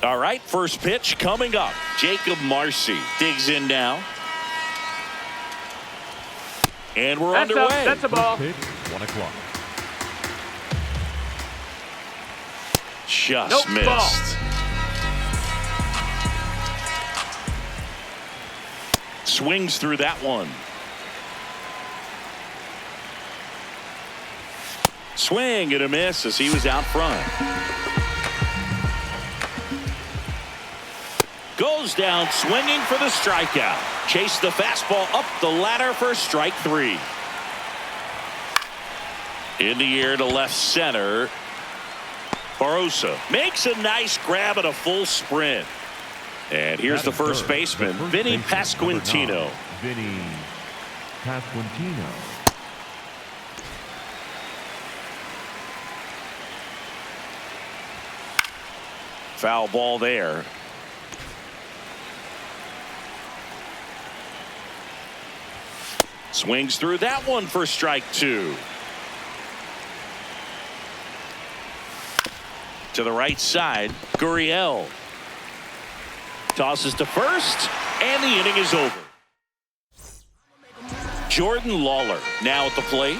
All right, first pitch coming up. Jacob Marcy digs in now. And we're underway. That's a ball. Pitch, 1 o'clock. Just missed. Ball. Swings through that one. Swing and a miss as he was out front. Goes down swinging for the strikeout. Chase the fastball up the ladder for strike 3. In the air to left center. Barosa makes a nice grab at a full sprint. And here's the first baseman, Vinny Pasquantino. Vinny Pasquantino. Foul ball there. Swings through that one for strike 2. To the right side, Gurriel tosses to first, and the inning is over. Jordan Lawler now at the plate.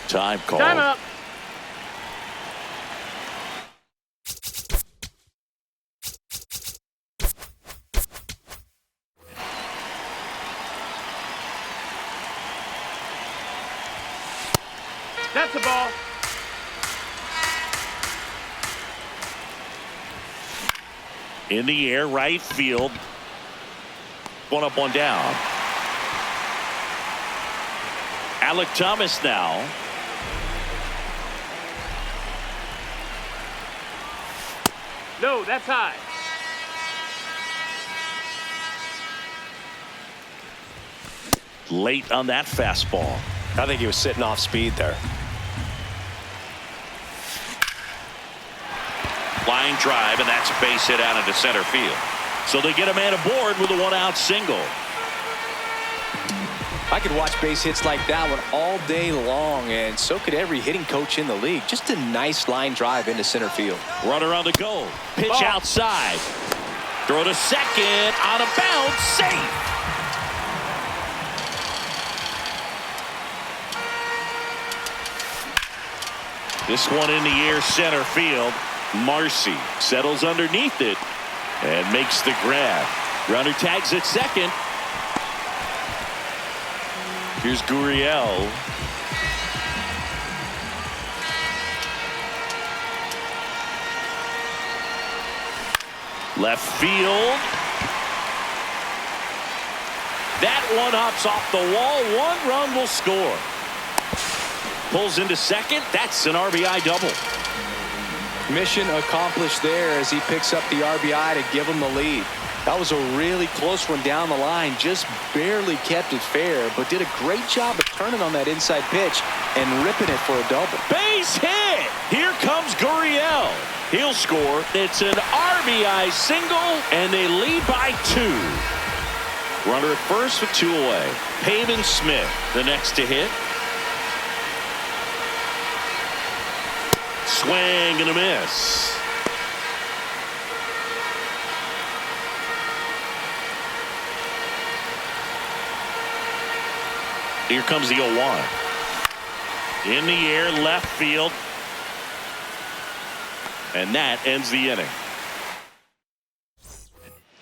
Time call. Time up. That's a ball. In the air, right field. One up, one down. Alec Thomas now. No, that's high. Late on that fastball. I think he was sitting off speed there. Line drive, and that's a base hit out into center field. So they get a man aboard with a 1-out single. I could watch base hits like that one all day long, and so could every hitting coach in the league. Just a nice line drive into center field. Runner on the go. Pitch Ball. outside. Throw to second. On a bounce. Safe. This one in the air, center field. Marcy settles underneath it and makes the grab. Runner tags at second. Here's Gurriel. Left field. That one hops off the wall. 1 run will score. Pulls into second. That's an RBI double. Mission accomplished there as he picks up the RBI to give him the lead. That was a really close one down the line. Just barely kept it fair, but did a great job of turning on that inside pitch and ripping it for a double. Base hit. Here comes Gurriel. He'll score. It's an RBI single, and they lead by 2. Runner at first with 2 away. Pavin Smith, the next to hit. Swing and a miss. Here comes the 0-1. In the air, left field. And that ends the inning.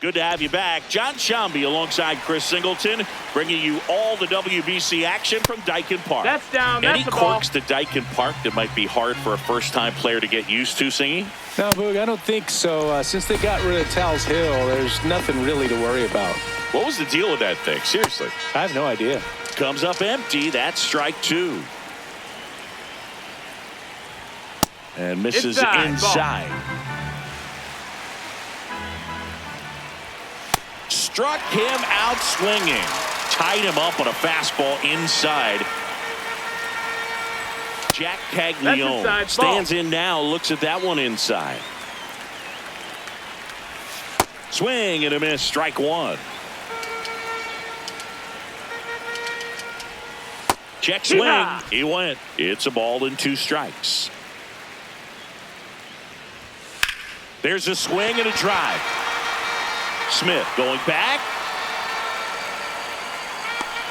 Good to have you back. John Shambi alongside Chris Singleton, bringing you all the WBC action from Daikin Park. That's down. Any That's a ball. quirks to Daikin Park that might be hard for a first-time player to get used to, Singy? No, Boog, I don't think so. Since they got rid of Tal's Hill, there's nothing really to worry about. What was the deal with that thing? Seriously. I have no idea. Comes up empty. That's strike 2. And misses inside. Struck him out swinging. Tied him up on a fastball inside. Jack Caglione stands in now, looks at that one inside. Swing and a miss, strike 1. Check swing. He went. It's a ball and 2 strikes. There's a swing and a drive. Smith going back.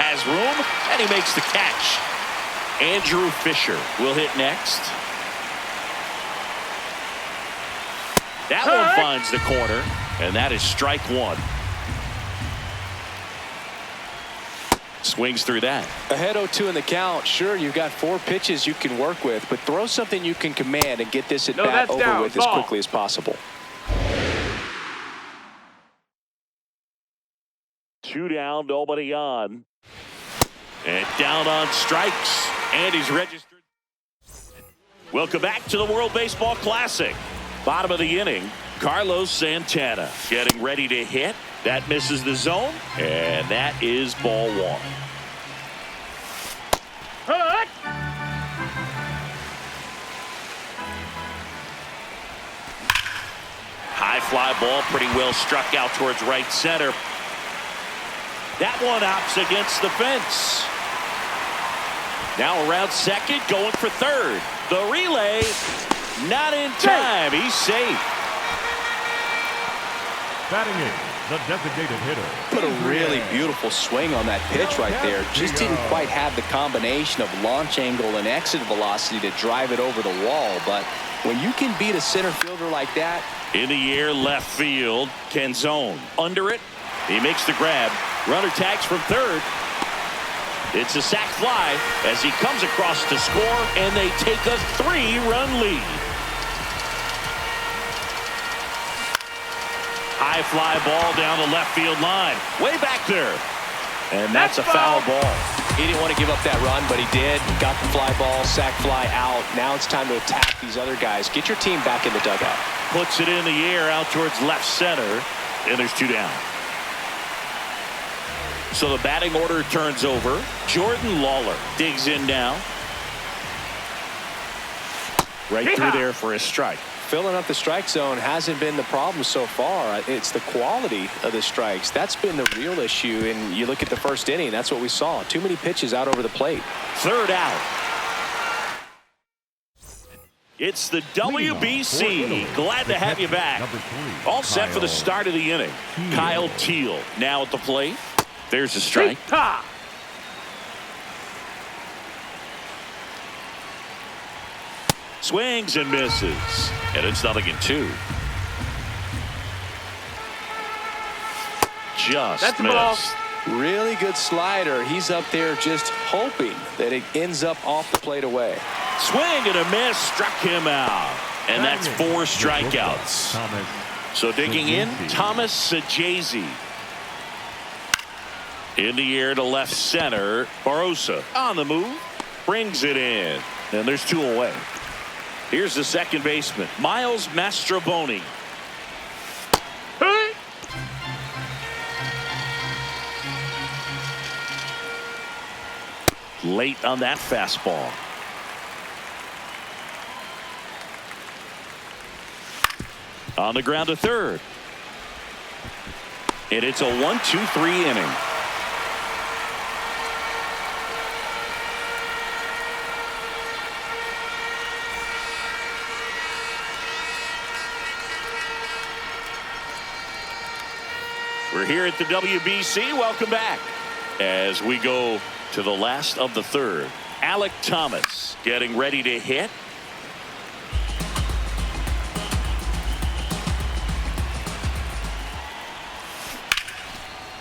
Has room, and he makes the catch. Andrew Fisher will hit next. That one finds the corner, and that is strike one. Swings through that. Ahead 0-2 in the count. Sure, you've got 4 pitches you can work with, but throw something you can command and get this at bat over with as quickly as possible. 2 down, nobody on. And down on strikes. And he's registered. Welcome back to the World Baseball Classic. Bottom of the inning, Carlos Santana getting ready to hit. That misses the zone, and that is ball 1. High fly ball, pretty well struck out towards right center. That one hops against the fence. Now around second, going for third. The relay, not in time. He's safe. Batting in, the designated hitter. Put a really beautiful swing on that pitch right there. Just didn't quite have the combination of launch angle and exit velocity to drive it over the wall. But when you can beat a center fielder like that. In the air, left field. Canzone under it. He makes the grab. Runner tags from third. It's a sac fly as he comes across to score, and they take a 3-run lead. High fly ball down the left field line. Way back there. And that's a foul ball. He didn't want to give up that run, but he did. Got the fly ball, sac fly out. Now it's time to attack these other guys. Get your team back in the dugout. Puts it in the air out towards left center, and there's 2 down. So the batting order turns over. Jordan Lawler digs in now. Right through there for a strike. Filling up the strike zone hasn't been the problem so far. It's the quality of the strikes. That's been the real issue. And you look at the first inning, that's what we saw. Too many pitches out over the plate. Third out. It's the WBC. Glad to have you back. All set for the start of the inning. Kyle Teal now at the plate. There's a strike. Swings and misses. And it's 0-2. Just missed. Really good slider. He's up there just hoping that it ends up off the plate away. Swing and a miss. Struck him out. And that's 4 strikeouts. So digging in, Thomas Sajazi. In the air to left center. Barossa on the move. Brings it in. And there's 2 away. Here's the second baseman, Miles Mastrobuoni. Late on that fastball. On the ground to third. And it's a 1-2-3 inning. We're here at the WBC. Welcome back. As we go to the last of the third. Alec Thomas getting ready to hit.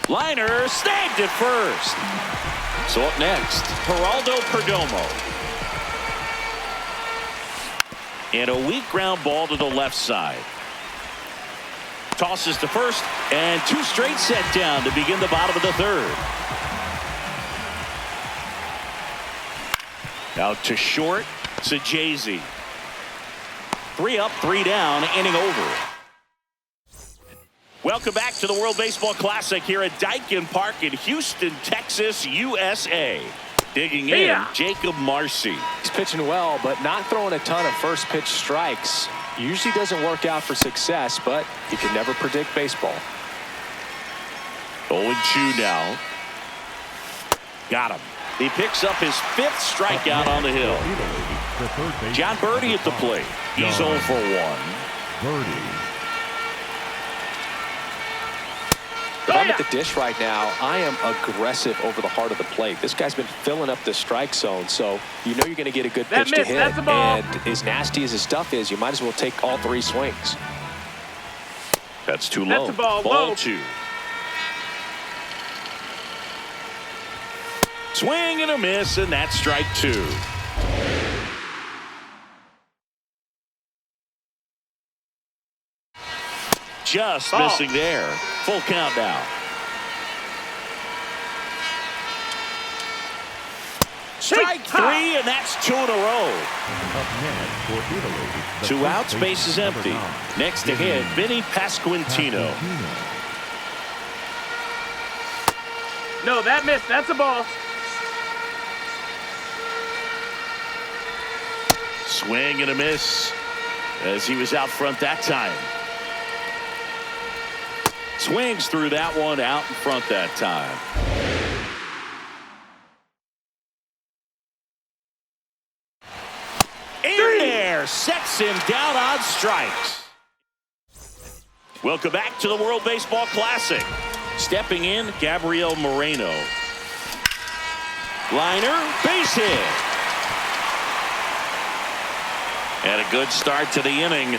Liner snagged at first. So up next, Geraldo Perdomo. And a weak ground ball to the left side. Tosses to first, and 2 straight set down to begin the bottom of the third. Now to short, Sajazi. 3 up, 3 down, inning over. Welcome back to the World Baseball Classic here at Daikin Park in Houston, Texas, USA. Digging in, Jacob Marcy. He's pitching well, but not throwing a ton of first pitch strikes. Usually doesn't work out for success, but you can never predict baseball. 0-2 now. Got him. He picks up his 5th strikeout on the hill. John Birdie at the plate. He's 0 for 1. If I'm at the dish right now, I am aggressive over the heart of the plate. This guy's been filling up the strike zone, so you know you're going to get a good pitch to hit. That's a ball. And as nasty as his stuff is, you might as well take all 3 swings. That's too low. That's a ball. Ball Low. 2. Swing and a miss, and that's strike 2. Just Ball. missing there. Full count now. Strike 3, and that's 2 in a row. Up next for Italy, the 2 first outs, base is baseman, empty. number 9. Next to hit, Vinny Pasquantino. No, that missed. That's a ball. Swing and a miss as he was out front that time. Swings through that one, out in front that time. In there, sets him down on strikes. Welcome back to the World Baseball Classic. Stepping in, Gabriel Moreno. Liner, base hit. And a good start to the inning.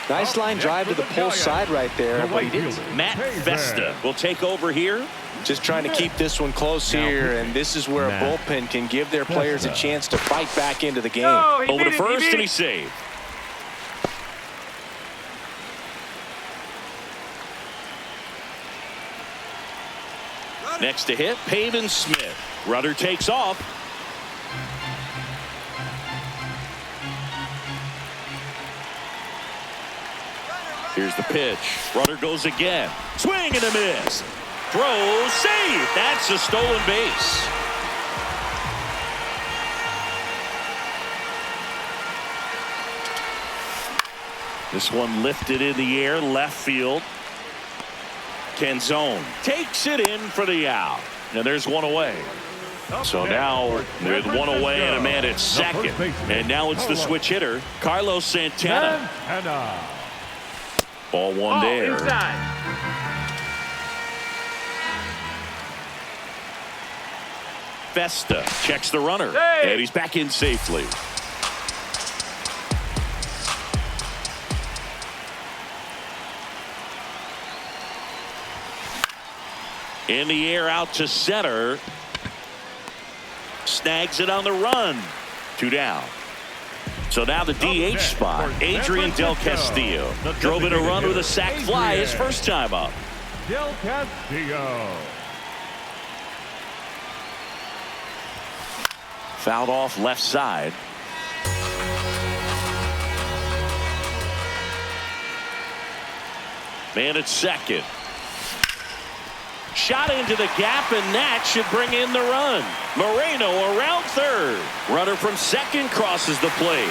Nice line drive to the pull side right there, but he didn't. Matt Vesta will take over here. Just trying to keep this one close here, and this is where a bullpen can give their players a chance to fight back into the game. No, he Over beat to it, first, beat and he it. saved. Next to hit, Pavin Smith. Runner takes off. Here's the pitch. Runner goes again. Swing and a miss. Throw, save. That's a stolen base. This one lifted in the air, left field. Canzone takes it in for the out. And there's one away. So now with one away and a man at second. And now it's the switch hitter, Carlos Santana. Ball 1 there. Inside. Vesta checks the runner. Hey. And he's back in safely. In the air out to center. Snags it on the run. 2 down. So now the DH spot, Adrian Del Castillo. Drove in a run with a sac fly his first time up. Del Castillo. Fouled off left side. Man at second. Shot into the gap, and that should bring in the run. Moreno around third. Runner from second crosses the plate.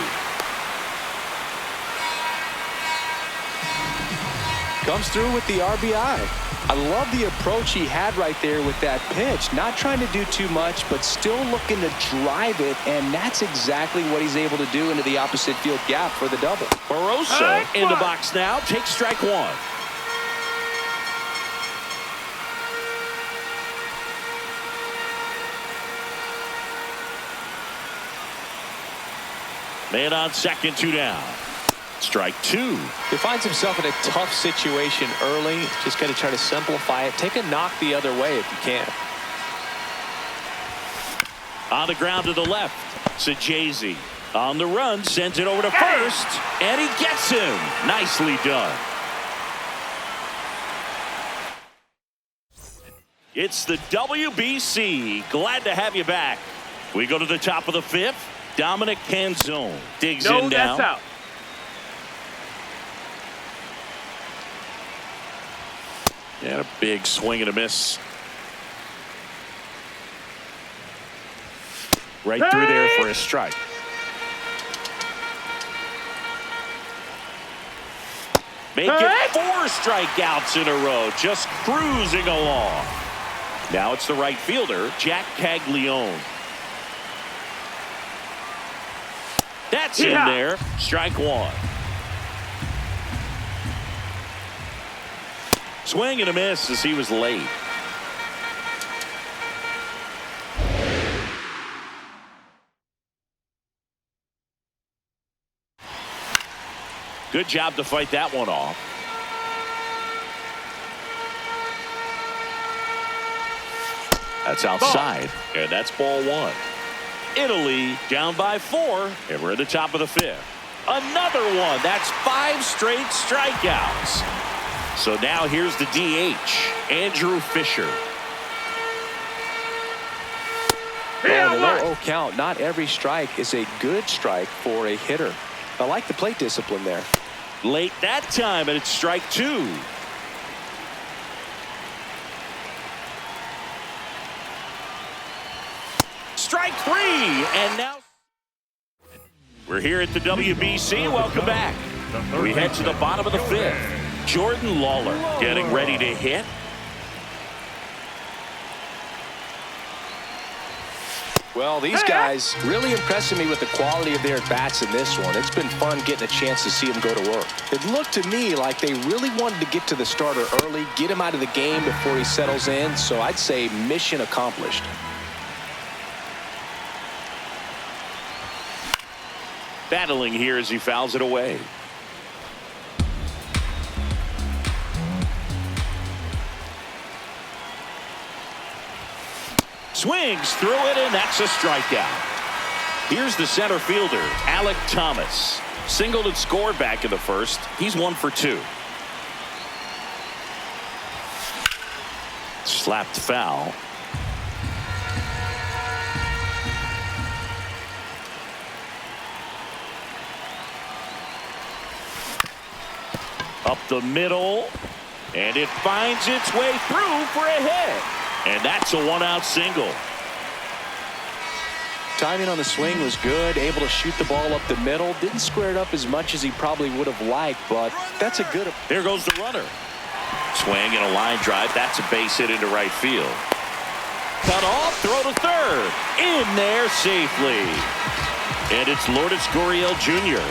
Comes through with the RBI. I love the approach he had right there with that pitch. Not trying to do too much, but still looking to drive it, and that's exactly what he's able to do into the opposite field gap for the double. Barroso in the box now. Takes strike 1. Man on second, 2 down. Strike 2. He finds himself in a tough situation early. Just got to try to simplify it. Take a knock the other way if you can. On the ground to the left. Sajazi on the run, sends it over to first, and he gets him. Nicely done. It's the WBC. Glad to have you back. We go to the top of the 5th. Dominic Canzone digs in down. That's out. And a big swing and a miss. Right through there for a strike. Make it 4 strikeouts in a row. Just cruising along. Now it's the right fielder, Jack Caglione. That's in there. Strike 1. Swing and a miss as he was late. Good job to fight that one off. That's outside, and that's ball one. Italy down by 4, and we're at the top of the 5th. Another one. That's 5 straight strikeouts. So now here's the DH, Andrew Fisher. Oh, the 0-0 count. Not every strike is a good strike for a hitter. I like the plate discipline there. Late that time, and it's strike 2. Strike 3, and now we're here at the WBC. Welcome back. We head to the bottom of the 5th. Jordan Lawler getting ready to hit. Well, these guys really impressing me with the quality of their at-bats in this one. It's been fun getting a chance to see them go to work. It looked to me like they really wanted to get to the starter early, get him out of the game before he settles in. So I'd say mission accomplished. Battling here as he fouls it away. Swings through it, and that's a strikeout. Here's the center fielder, Alec Thomas. Singled and scored back in the 1st. He's 1 for 2. Slapped foul. Up the middle, and it finds its way through for a hit. And that's a 1-out single. Timing on the swing was good, able to shoot the ball up the middle. Didn't square it up as much as he probably would have liked, but that's a good. There goes the runner. Swing and a line drive. That's a base hit into right field. Cut off, throw to third. In there safely. And it's Lourdes Gurriel Jr.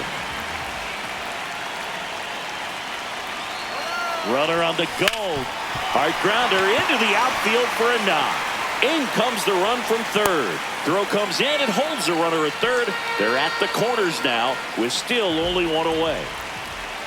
Runner on the go. Hard grounder into the outfield for a knock. In comes the run from third. Throw comes in and holds the runner at third. They're at the corners now with still only 1 away.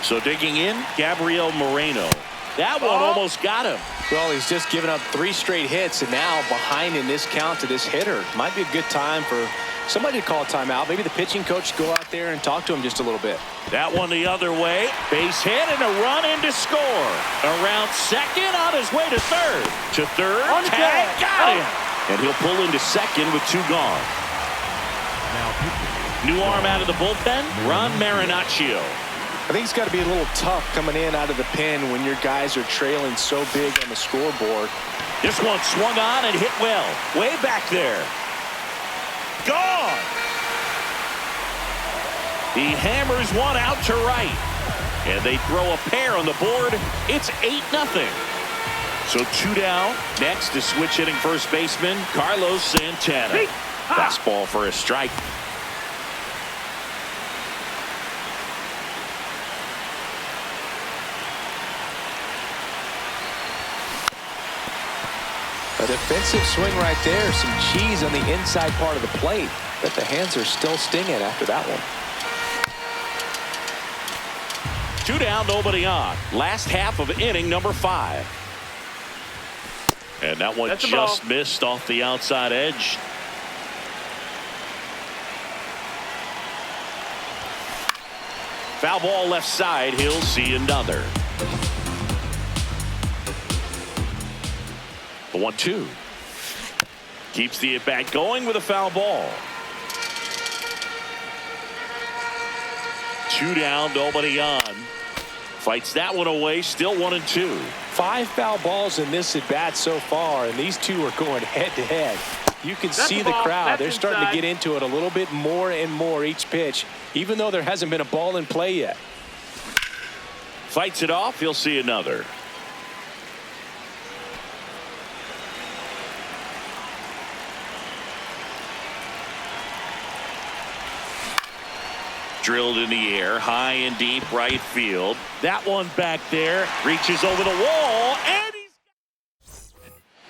So digging in, Gabriel Moreno. That one almost got him. Well, he's just given up 3 straight hits, and now behind in this count to this hitter. Might be a good time for somebody to call a timeout. Maybe the pitching coach go out there and talk to him just a little bit. That one the other way. Base hit and a run in to score. Around second, on his way to third. To third, tag, got him. And he'll pull into second with 2 gone. New arm out of the bullpen, Ron Marinaccio. I think it's got to be a little tough coming in out of the pen when your guys are trailing so big on the scoreboard. This one swung on and hit well. Way back there. Gone. He hammers one out to right. And they throw a pair on the board. It's 8-0. So 2 down. Next is switch hitting first baseman Carlos Santana. Fastball for a strike. A defensive swing right there. Some cheese on the inside part of the plate. But the hands are still stinging after that one. 2 down, nobody on. Last half of inning number 5. And that one just missed off the outside edge. Foul ball left side. He'll see another. The 1-2. Keeps the at-bat going with a foul ball. 2 down, nobody on. Fights that one away, still 1-2. 5 foul balls in this at-bat so far, and these two are going head-to-head. You can see the crowd. They're starting to get into it a little bit more and more each pitch, even though there hasn't been a ball in play yet. Fights it off, he'll see another. Drilled in the air, high and deep right field. That one back there reaches over the wall, and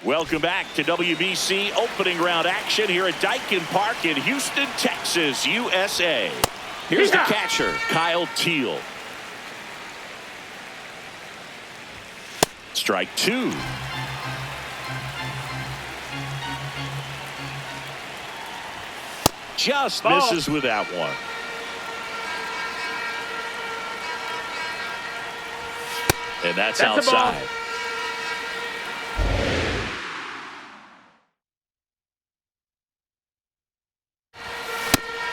welcome back to WBC opening round action here at Daikin Park in Houston, Texas, USA. Here's the catcher, Kyle Teal. Strike two. Just misses with that one. And that's outside.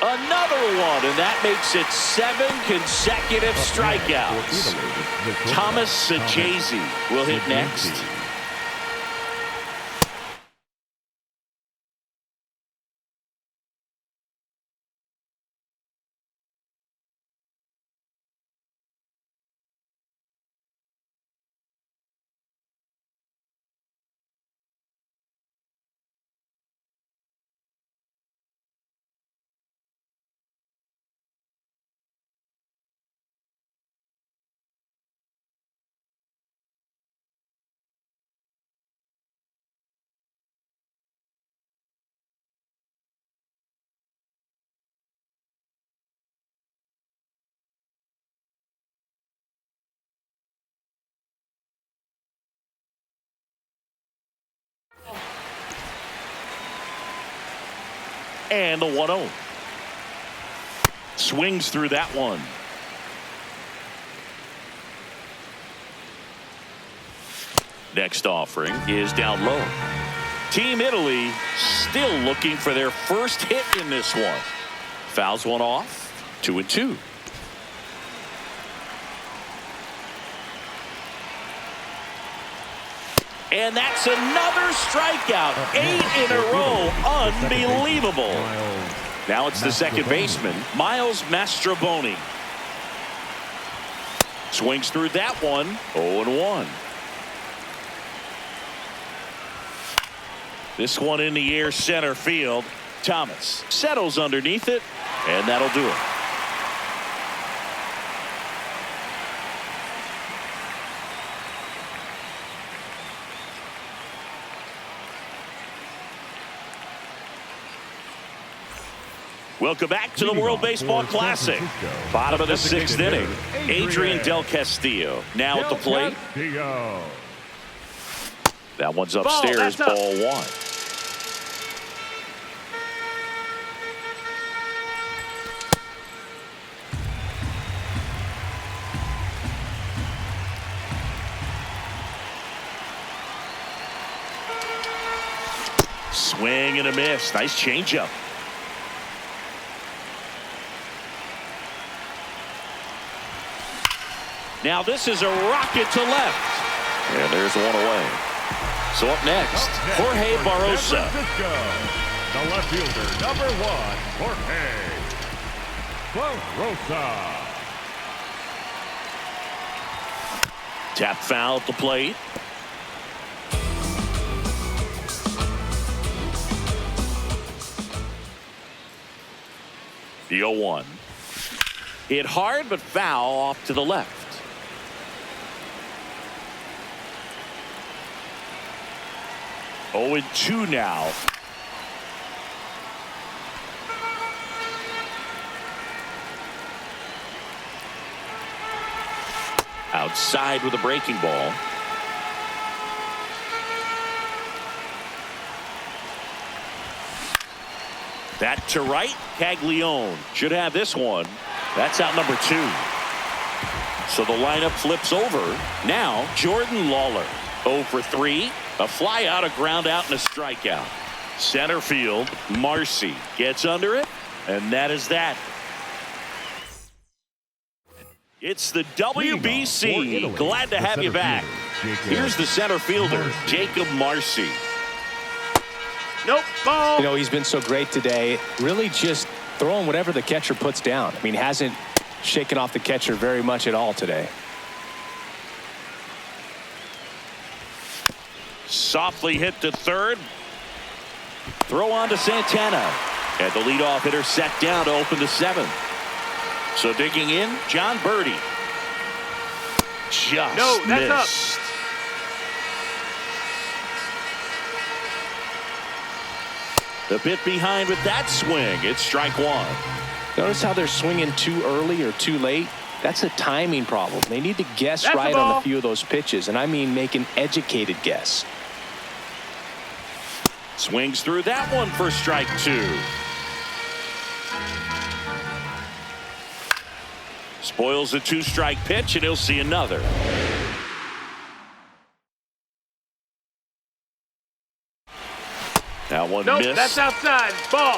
Another one, and that makes it 7 consecutive strikeouts. Thomas Sajazi will hit next. And the 1-0. Swings through that one. Next offering is down low. Team Italy still looking for their first hit in this one. Fouls one off. 2-2. And that's another strikeout. 8 in a row. Unbelievable. Now it's the second baseman, Miles Mastrobuoni. Swings through that one. 0-1. This one in the air center field. Thomas settles underneath it, and that'll do it. Welcome back to the World Baseball Classic. Bottom of the 6th inning. Adrian Del Castillo now at the plate. That one's upstairs, ball 1. Swing and a miss. Nice changeup. Now this is a rocket to left. And there's one away. So up next, Jorge Barrosa. The left fielder, number 1, Jorge Barrosa. Tap foul at the plate. The 0-1. Hit hard but foul off to the left. Oh, 0-2 now. Outside with a breaking ball. That to right. Caglione should have this one. That's out number 2. So the lineup flips over. Now Jordan Lawler. 0 for 3. A fly out, a ground out, and a strikeout. Center field, Marcy gets under it, and that is that. It's the WBC. Glad to have you back. Here's the center fielder, Jacob Marcy. Nope, ball. You know, he's been so great today. Really just throwing whatever the catcher puts down. I mean, hasn't shaken off the catcher very much at all today. Softly hit to third. Throw on to Santana. And the leadoff hitter set down to open the 7th. So digging in, John Birdie. Just No, that's up. missed. A bit behind with that swing. It's strike one. Notice how they're swinging too early or too late? That's a timing problem. They need to guess That's right the on ball. a few of those pitches, and I mean make an educated guess. Swings through that one for strike two. Spoils the two-strike pitch, and he'll see another. That one Nope, missed. that's outside. Ball.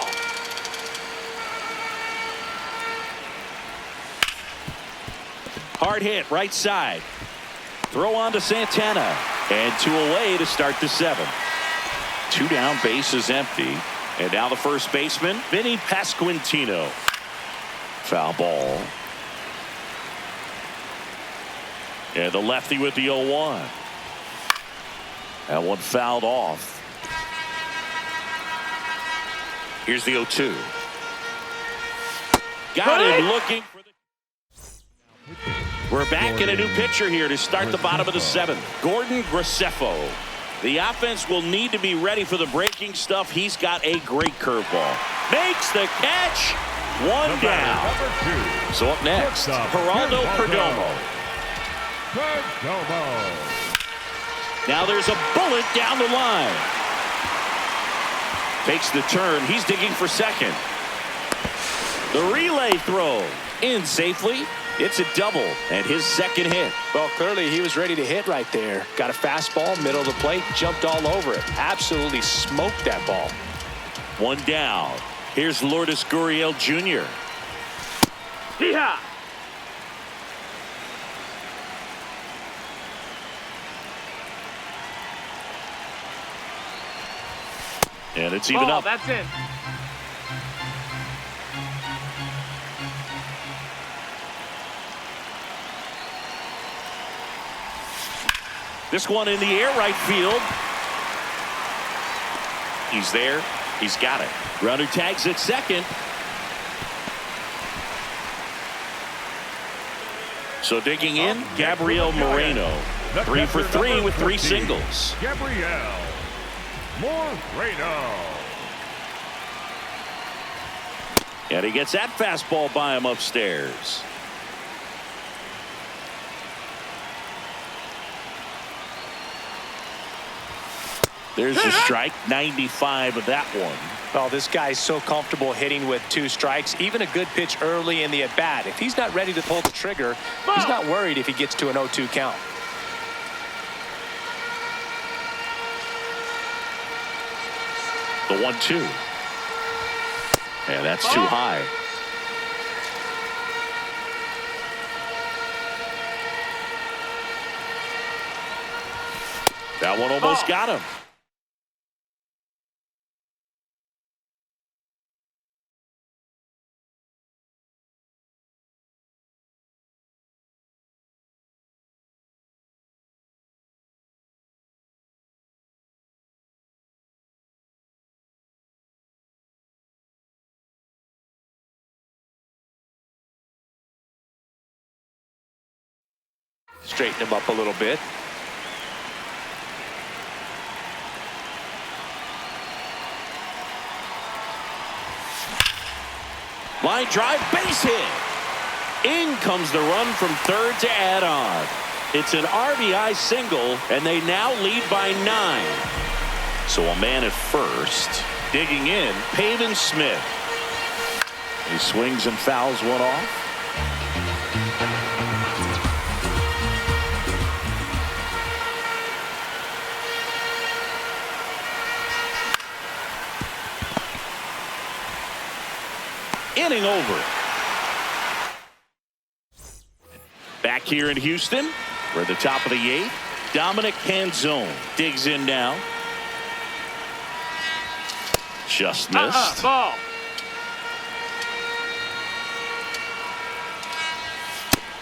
Hard hit, right side. Throw on to Santana. And two away to start the seventh. Two down, bases empty. And now the first baseman, Vinny Pasquantino. Foul ball. And the lefty with the 0-1. That one fouled off. Here's the 0-2. Got him looking for the... We're back in a new pitcher here to start the bottom of the seventh. Gordon Graceffo. The offense will need to be ready for the breaking stuff. He's got a great curveball. Makes the catch. One down. Number 2. So up next, Shortstop, Geraldo Geraldo. Perdomo. Now there's a bullet down the line. Takes the turn. He's digging for second. The relay throw in safely. It's a double and his second hit. Well, clearly he was ready to hit right there. Got a fastball, middle of the plate, jumped all over it. Absolutely smoked that ball. One down. Here's Lourdes Gurriel Jr. Hee-haw. And it's even Ball, up. that's in. This one in the air, right field. He's there. He's got it. Runner tags at second. So digging in, Gabriel Moreno. 3 for 3 with 3 singles. Gabriel Moreno. And he gets that fastball by him upstairs. There's a strike, 95 of that one. Well, this guy's so comfortable hitting with 2 strikes. Even a good pitch early in the at-bat. If he's not ready to pull the trigger, he's not worried if he gets to an 0-2 count. The 1-2. And that's too high. That one almost got him. Straighten him up a little bit. Line drive, base hit. In comes the run from third to add on. It's an RBI single, and they now lead by 9. So a man at first. Digging in, Pavin Smith. He swings and fouls one off. Inning over. Back here in Houston, we're at the top of the 8th. Dominic Canzone digs in now. Just missed. Ball.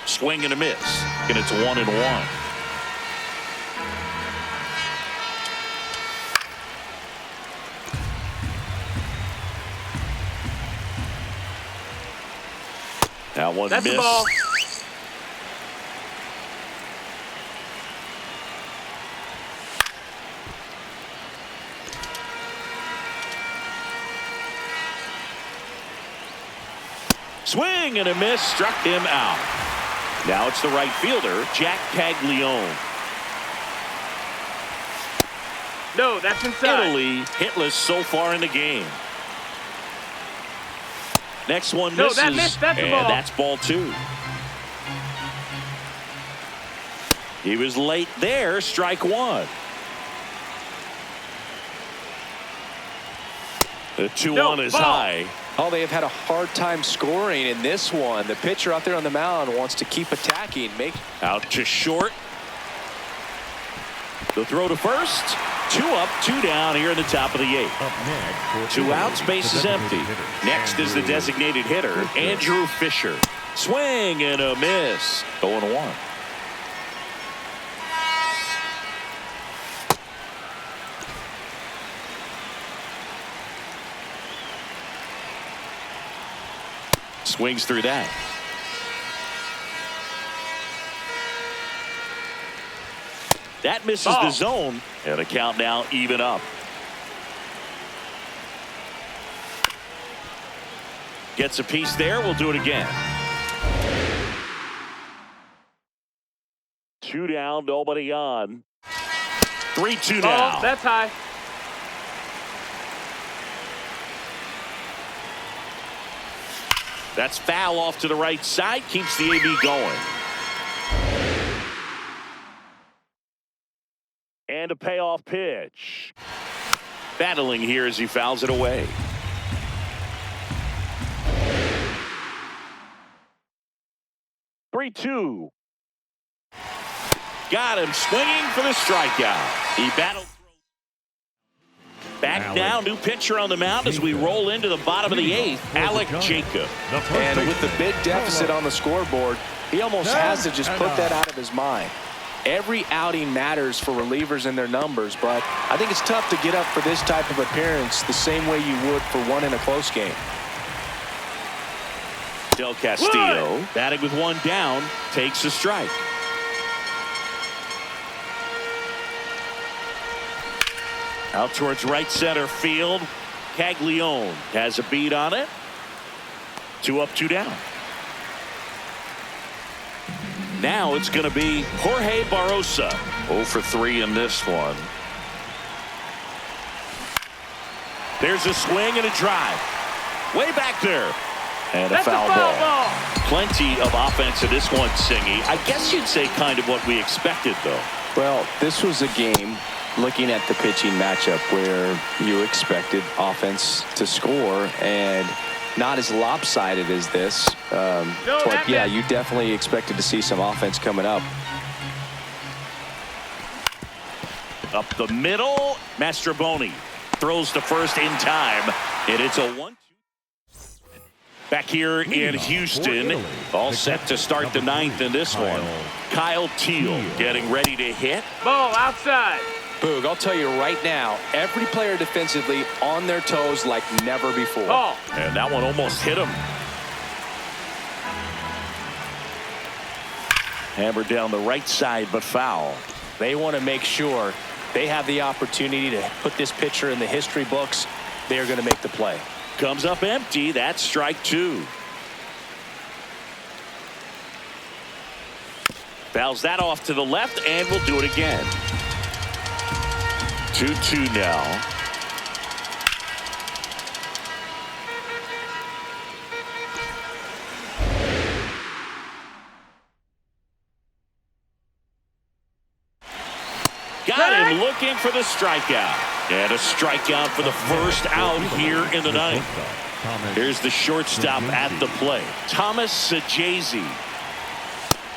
Swing and a miss. And it's 1-1. That one That's missed. the ball. Swing and a miss, struck him out. Now it's the right fielder, Jack Caglione. No, that's inside. Italy hitless so far in the game. Next one No, misses, that missed. That's a and ball. that's ball 2. He was late there, strike 1. The 2-1 is ball. high. Oh, they have had a hard time scoring in this one. The pitcher out there on the mound wants to keep attacking. Out to short. The throw to first. 2 up, 2 down here in the top of the 8th. Up next, 2 outs, base is empty. Next is the designated hitter, Andrew Fisher. Swing and a miss. 0-1. Swings through that. That misses Ball. the zone, and the count now even up. Gets a piece there. We'll do it again. 2 down, nobody on. 3-2 now. Ball. That's high. That's foul off to the right side. Keeps the AB going. And a payoff pitch. Battling here as he fouls it away. Three-two. Got him swinging for the strikeout. He battled. Back now, new pitcher on the mound as we roll into the bottom of the 8th, Alec Jacob. And with the big deficit on the scoreboard, he almost has to just put that out of his mind. Every outing matters for relievers and their numbers, but I think it's tough to get up for this type of appearance the same way you would for one in a close game. Del Castillo, batting with 1 down, takes a strike. Out towards right center field. Caglione has a beat on it. 2 up, 2 down. Now it's going to be Jorge Barrosa. 0 for 3 in this one. There's a swing and a drive. Way back there. And That's a foul ball. Plenty of offense in this one, Singy. I guess you'd say kind of what we expected, though. Well, this was a game, looking at the pitching matchup, where you expected offense to score, and not as lopsided as this. But yeah, you definitely expected to see some offense coming up. Up the middle, Mastroboni throws to first in time, and it's a 1-2. Back here in Houston, all set to start the 9th in this one. Kyle Teal getting ready to hit. Ball outside. Boog, I'll tell you right now, every player defensively on their toes like never before. Ball. And that one almost hit him. Hammered down the right side, but foul. They want to make sure they have the opportunity to put this pitcher in the history books. They're going to make the play. Comes up empty. That's strike 2. Fouls that off to the left, and we'll do it again. 2-2 now. Got him looking for the strikeout. And a strikeout for the first out here in the 9th. Here's the shortstop at the plate. Thomas Sajazi.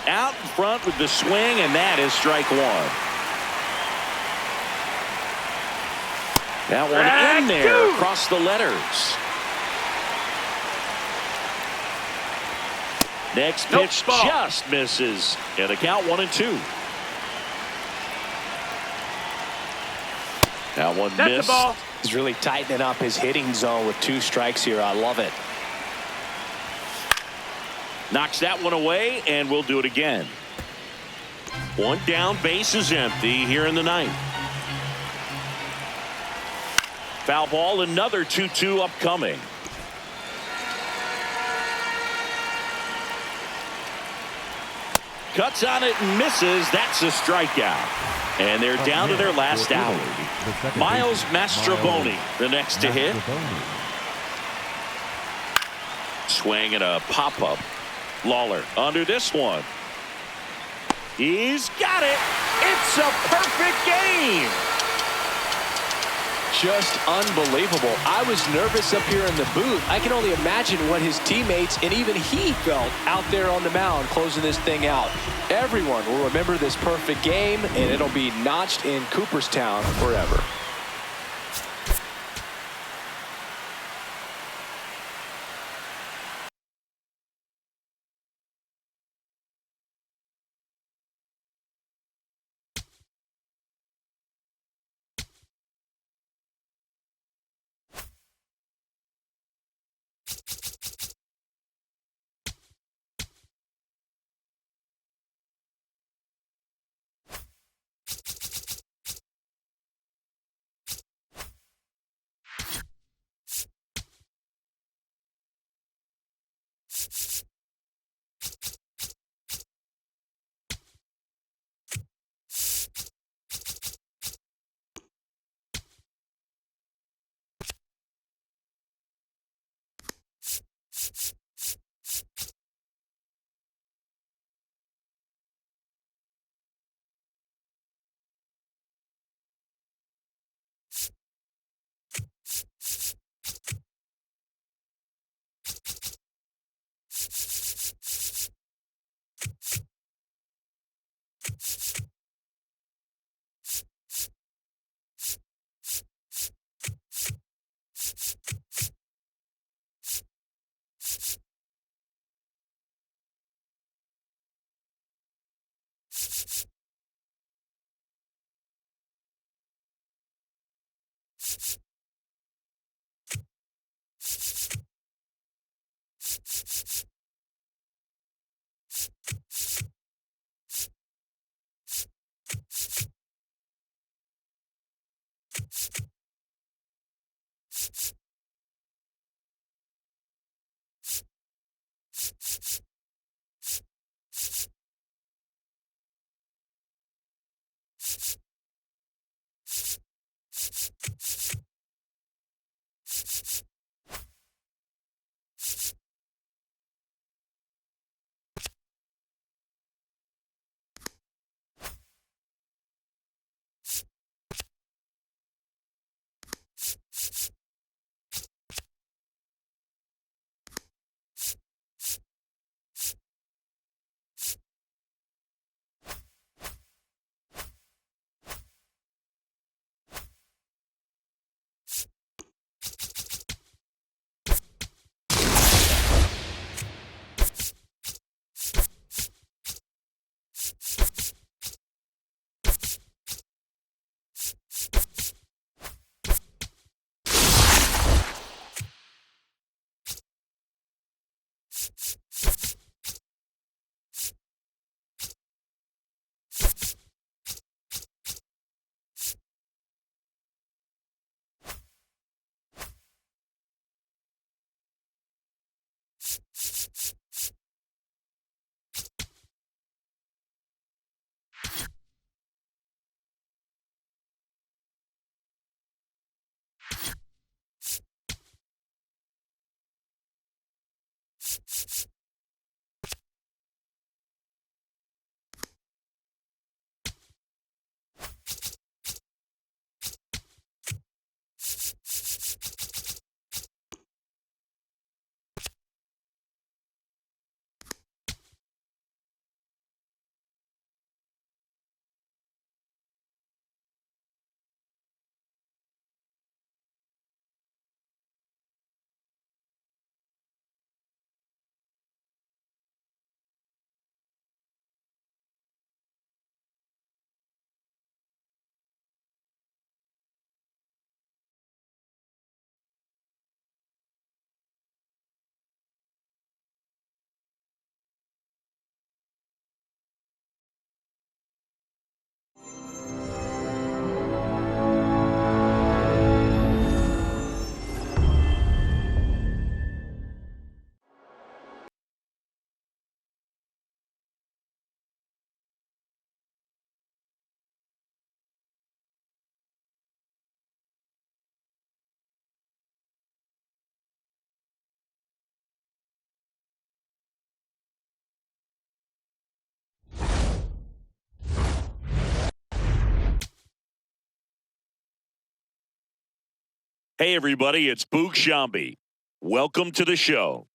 Out in front with the swing, and that is strike 1. That one in there across the letters. Next pitch just misses. And the count 1-2. That one missed. The ball. He's really tightening up his hitting zone with 2 strikes here. I love it. Knocks that one away, and we'll do it again. One down, base is empty here in the ninth. Foul ball, another 2-2 upcoming. Cuts on it and misses. That's a strikeout. And they're down to their last out. Miles Mastrobuoni, the next to hit. Swing and a pop-up. Lawler under this one. He's got it. It's a perfect game. Just unbelievable. I was nervous up here in the booth. I can only imagine what his teammates and even he felt out there on the mound closing this thing out. Everyone will remember this perfect game, and it'll be notched in Cooperstown forever. Hey, everybody, it's Boog Shambi. Welcome to the show.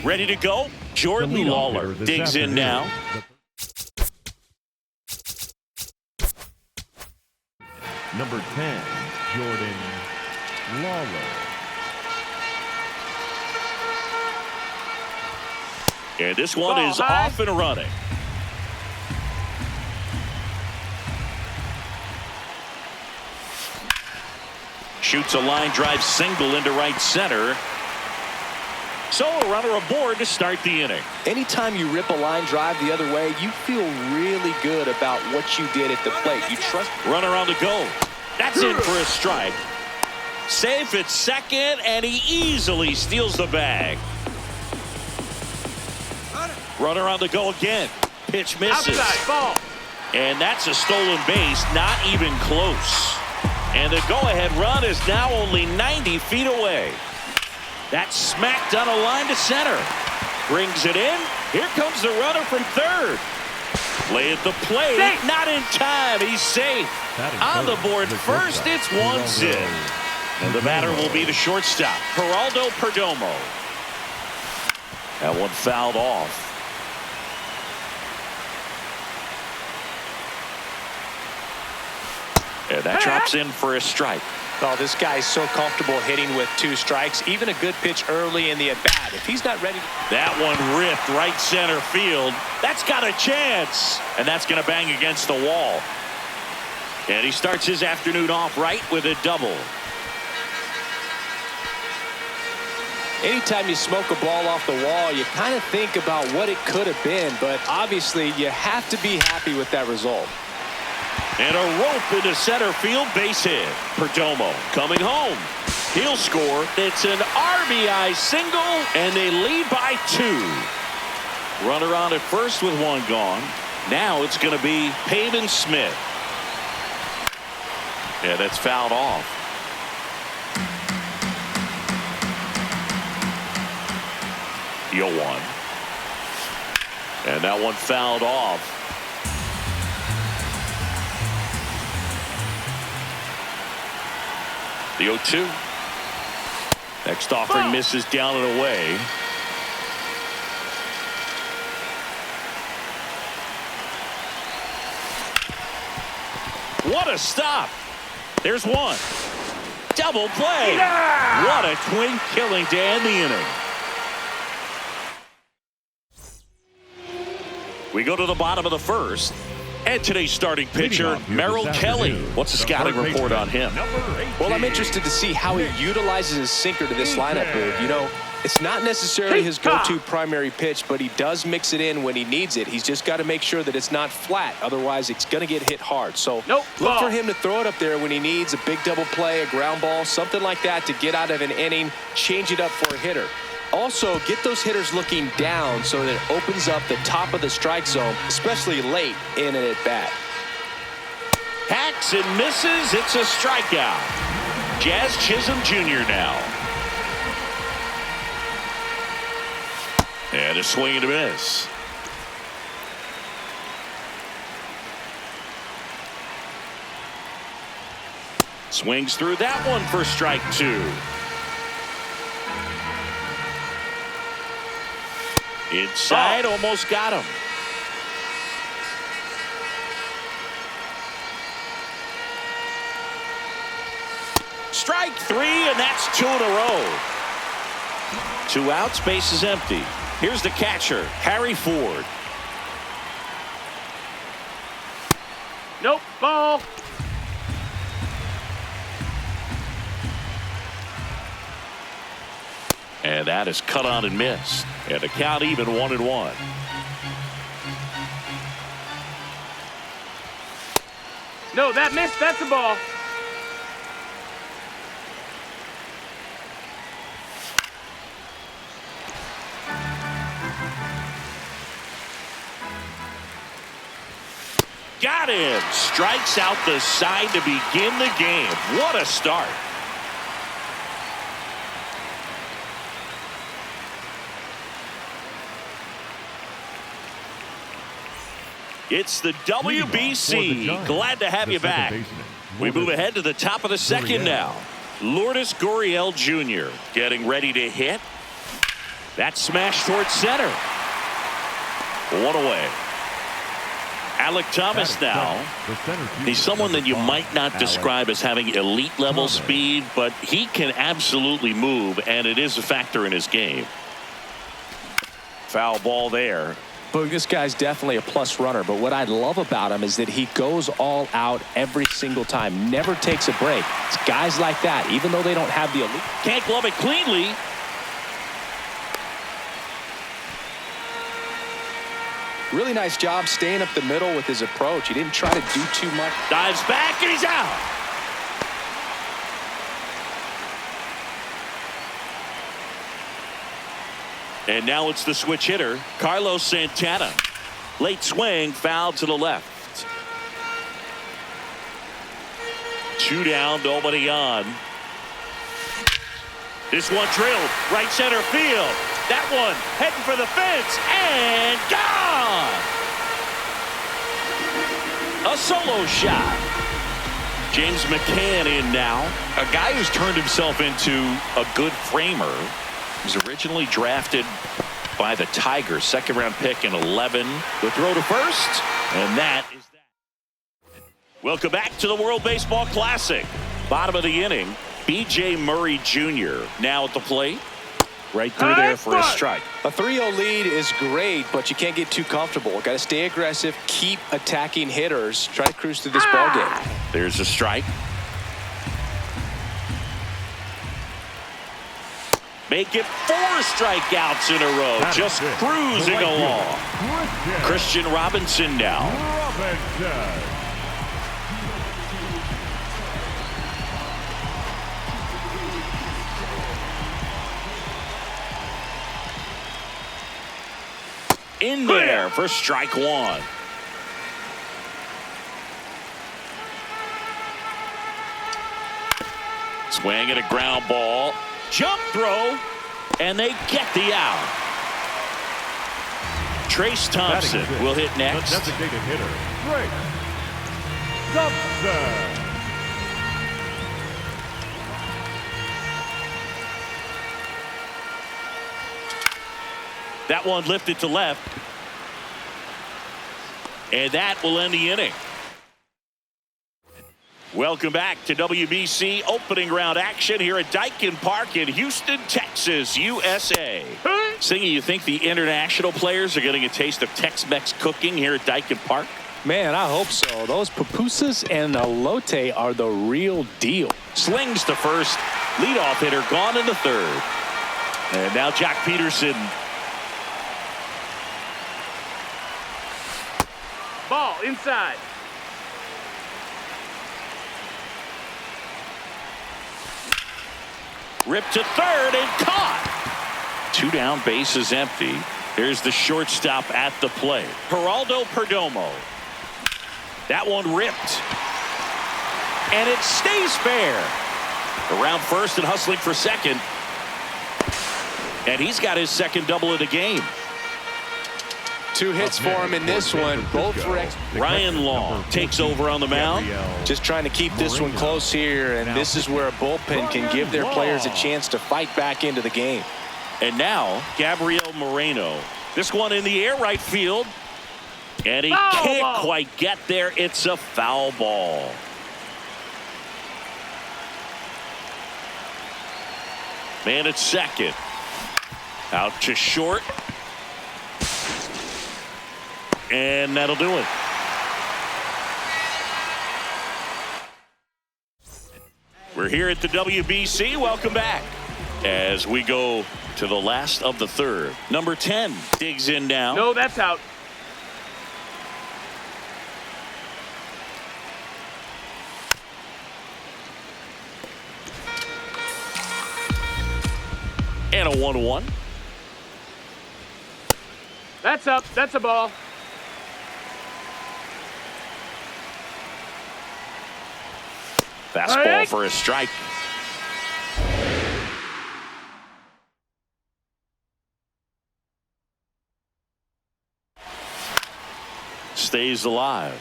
Ready to go? Jordan Lawler digs in now. Number 10, Jordan Lawler. And this one is off and running. Shoots a line drive single into right center. So a runner aboard to start the inning. Anytime you rip a line drive the other way, you feel really good about what you did at the plate. You trust. Runner on the go. That's in for a strike. Safe at second, and he easily steals the bag. Runner on the go again. Pitch misses. Outside, ball. And that's a stolen base, not even close. And the go-ahead run is now only 90 feet away. That's smacked on a line to center. Brings it in. Here comes the runner from third. Play at the plate. Safe. Not in time. He's safe. On the board first, it's one zip. And the batter will be the shortstop, Geraldo Perdomo. That one fouled off. And that drops in for a strike. Oh, this guy's so comfortable hitting with 2 strikes. Even a good pitch early in the at-bat. If he's not ready. That one ripped right center field. That's got a chance. And that's going to bang against the wall. And he starts his afternoon off right with a double. Anytime you smoke a ball off the wall, you kind of think about what it could have been. But obviously, you have to be happy with that result. And a rope into center field, base hit. Perdomo coming home. He'll score. It's an RBI single, and they lead by 2. Runner on at first with 1 gone. Now it's going to be Pavin Smith. Yeah, that's fouled off. The 0-1. And that one fouled off. The 0-2. Next offering misses down and away. What a stop. There's 1. Double play. Yeah! What a twin killing to end the inning. We go to the bottom of the first. And today's starting pitcher, Merrill Kelly. What's the scouting report on him? Well, I'm interested to see how he utilizes his sinker to this lineup, Boog. You know, it's not necessarily his go-to primary pitch, but he does mix it in when he needs it. He's just got to make sure that it's not flat. Otherwise, it's going to get hit hard. So look for him to throw it up there when he needs a big double play, a ground ball, something like that to get out of an inning, change it up for a hitter. Also, get those hitters looking down so that it opens up the top of the strike zone, especially late in an at-bat. Hacks and misses. It's a strikeout. Jazz Chisholm Jr. now. And a swing and a miss. Swings through that one for strike 2. Inside, almost got him. Strike 3, and that's 2 in a row. 2 outs, base is empty. Here's the catcher, Harry Ford. Nope, ball. And that is cut on and missed. And the count even 1-1. No, that missed. That's a ball. Got him. Strikes out the side to begin the game. What a start. It's the WBC. Glad to have you back. We move ahead to the top of the second now. Lourdes Gurriel Jr. getting ready to hit. That smash towards center. 1 away. Alec Thomas now. He's someone that you might not describe as having elite level speed, but he can absolutely move, and it is a factor in his game. Foul ball there. But this guy's definitely a plus runner, but what I love about him is that he goes all out every single time, never takes a break. It's guys like that, even though they don't have the elite. Can't glove it cleanly. Really nice job staying up the middle with his approach. He didn't try to do too much. Dives back, and he's out. And now it's the switch hitter, Carlos Santana. Late swing, foul to the left. 2 down, nobody on. This one drilled, right center field. That one heading for the fence, and gone! A solo shot. James McCann in now. A guy who's turned himself into a good framer. He was originally drafted by the Tigers, 2nd-round pick in 11. The throw to first, and that is that. Welcome back to the World Baseball Classic. Bottom of the inning, B.J. Murray Jr. now at the plate. Right through there for a strike. A 3-0 lead is great, but you can't get too comfortable. Got to stay aggressive, keep attacking hitters, try to cruise through this ball game. There's a strike. Make it 4 strikeouts in a row. Just cruising along. Christian Robinson now. In there for strike one. Swing and a ground ball. Jump throw. And they get the out. Trace Thompson will hit next. The designated hitter, Trace Thompson. That one lifted to left. And that will end the inning. Welcome back to WBC opening round action here at Daikin Park in Houston, Texas, USA. Singy, you think the international players are getting a taste of Tex-Mex cooking here at Daikin Park? Man, I hope so. Those pupusas and elote are the real deal. Slings to first. Leadoff hitter gone in the third. And now Jack Peterson. Ball inside. Ripped to third and caught. 2 down, bases empty. Here's the shortstop at the plate. Geraldo Perdomo. That one ripped. And it stays fair. Around first and hustling for second. And he's got his second double of the game. 2 hits for him in this one. Both for Ryan Long takes over on the mound. Just trying to keep this one close here, and this is where a bullpen can give their players a chance to fight back into the game. And now Gabriel Moreno. This one in the air right field. And he can't quite get there. It's a foul ball. Man at second. Out to short. And that'll do it. We're here at the WBC. Welcome back. As we go to the last of the third. Number 10 digs in now. No, that's out. And a 1-1. That's up. That's a ball. Fastball for a strike. Stays alive.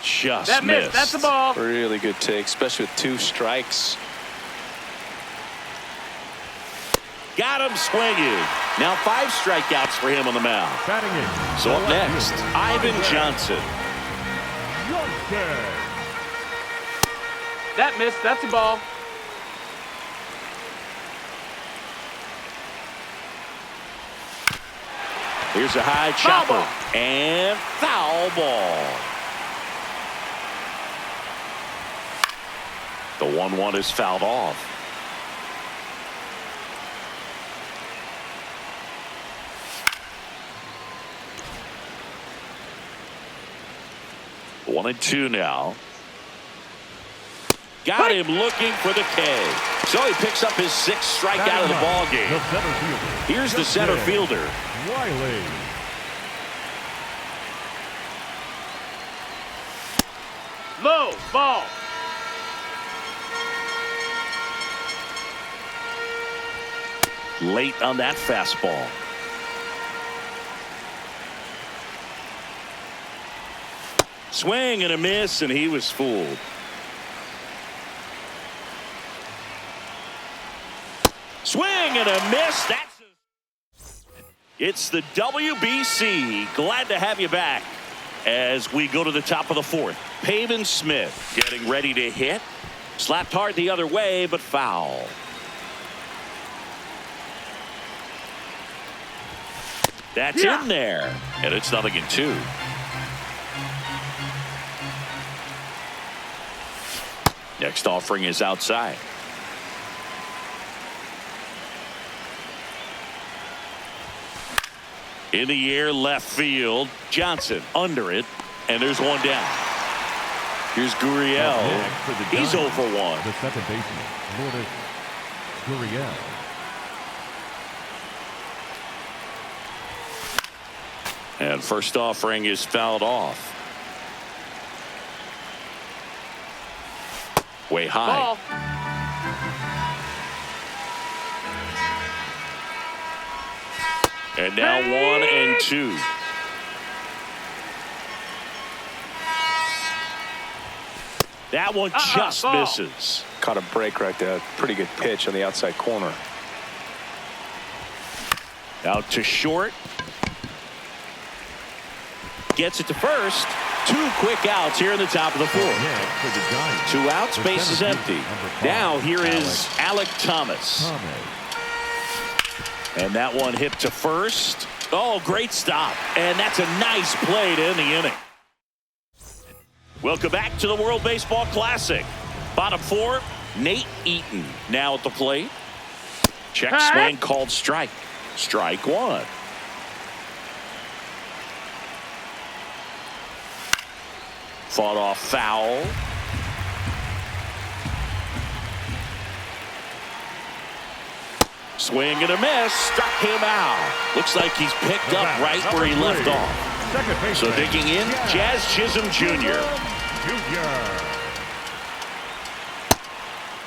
Just That missed. That's a ball. Really good take, especially with 2 strikes. Got him swinging. Now 5 strikeouts for him on the mound. Batting in. So up next, Ivan Johnson. That missed. That's a ball. Here's a high chopper. And foul ball. The 1-1 is fouled off. One and 2 now. Got him looking for the K. So he picks up his 6th strikeout of the ball game. Here's the center fielder. Riley. Low ball. Late on that fastball. Swing and a miss, and he was fooled. Swing and a miss. It's the WBC. Glad to have you back as we go to the top of the 4th. Pavin Smith getting ready to hit. Slapped hard the other way, but foul. That's in there, and it's 0-2. Next offering is outside. In the air, left field. Johnson under it, and there's one down. Here's Gurriel. He's 0 for 1. The second baseman, Lourdes Gurriel. And first offering is fouled off. Way high. Ball. And now 1 and 2. That one just ball. misses. Caught a break right there. Pretty good pitch on the outside corner. Out to short. Gets it to first. 2 quick outs here in the top of the 4th. 2 outs, base is empty. Now here is Alec Thomas. And that one hit to first. Oh, great stop. And that's a nice play to end the inning. Welcome back to the World Baseball Classic. Bottom 4, Nate Eaton now at the plate. Check swing called strike. Strike 1. Fought off foul. Swing and a miss. Struck him out. Looks like he's picked up right where he left off. So digging in, Jazz Chisholm Jr.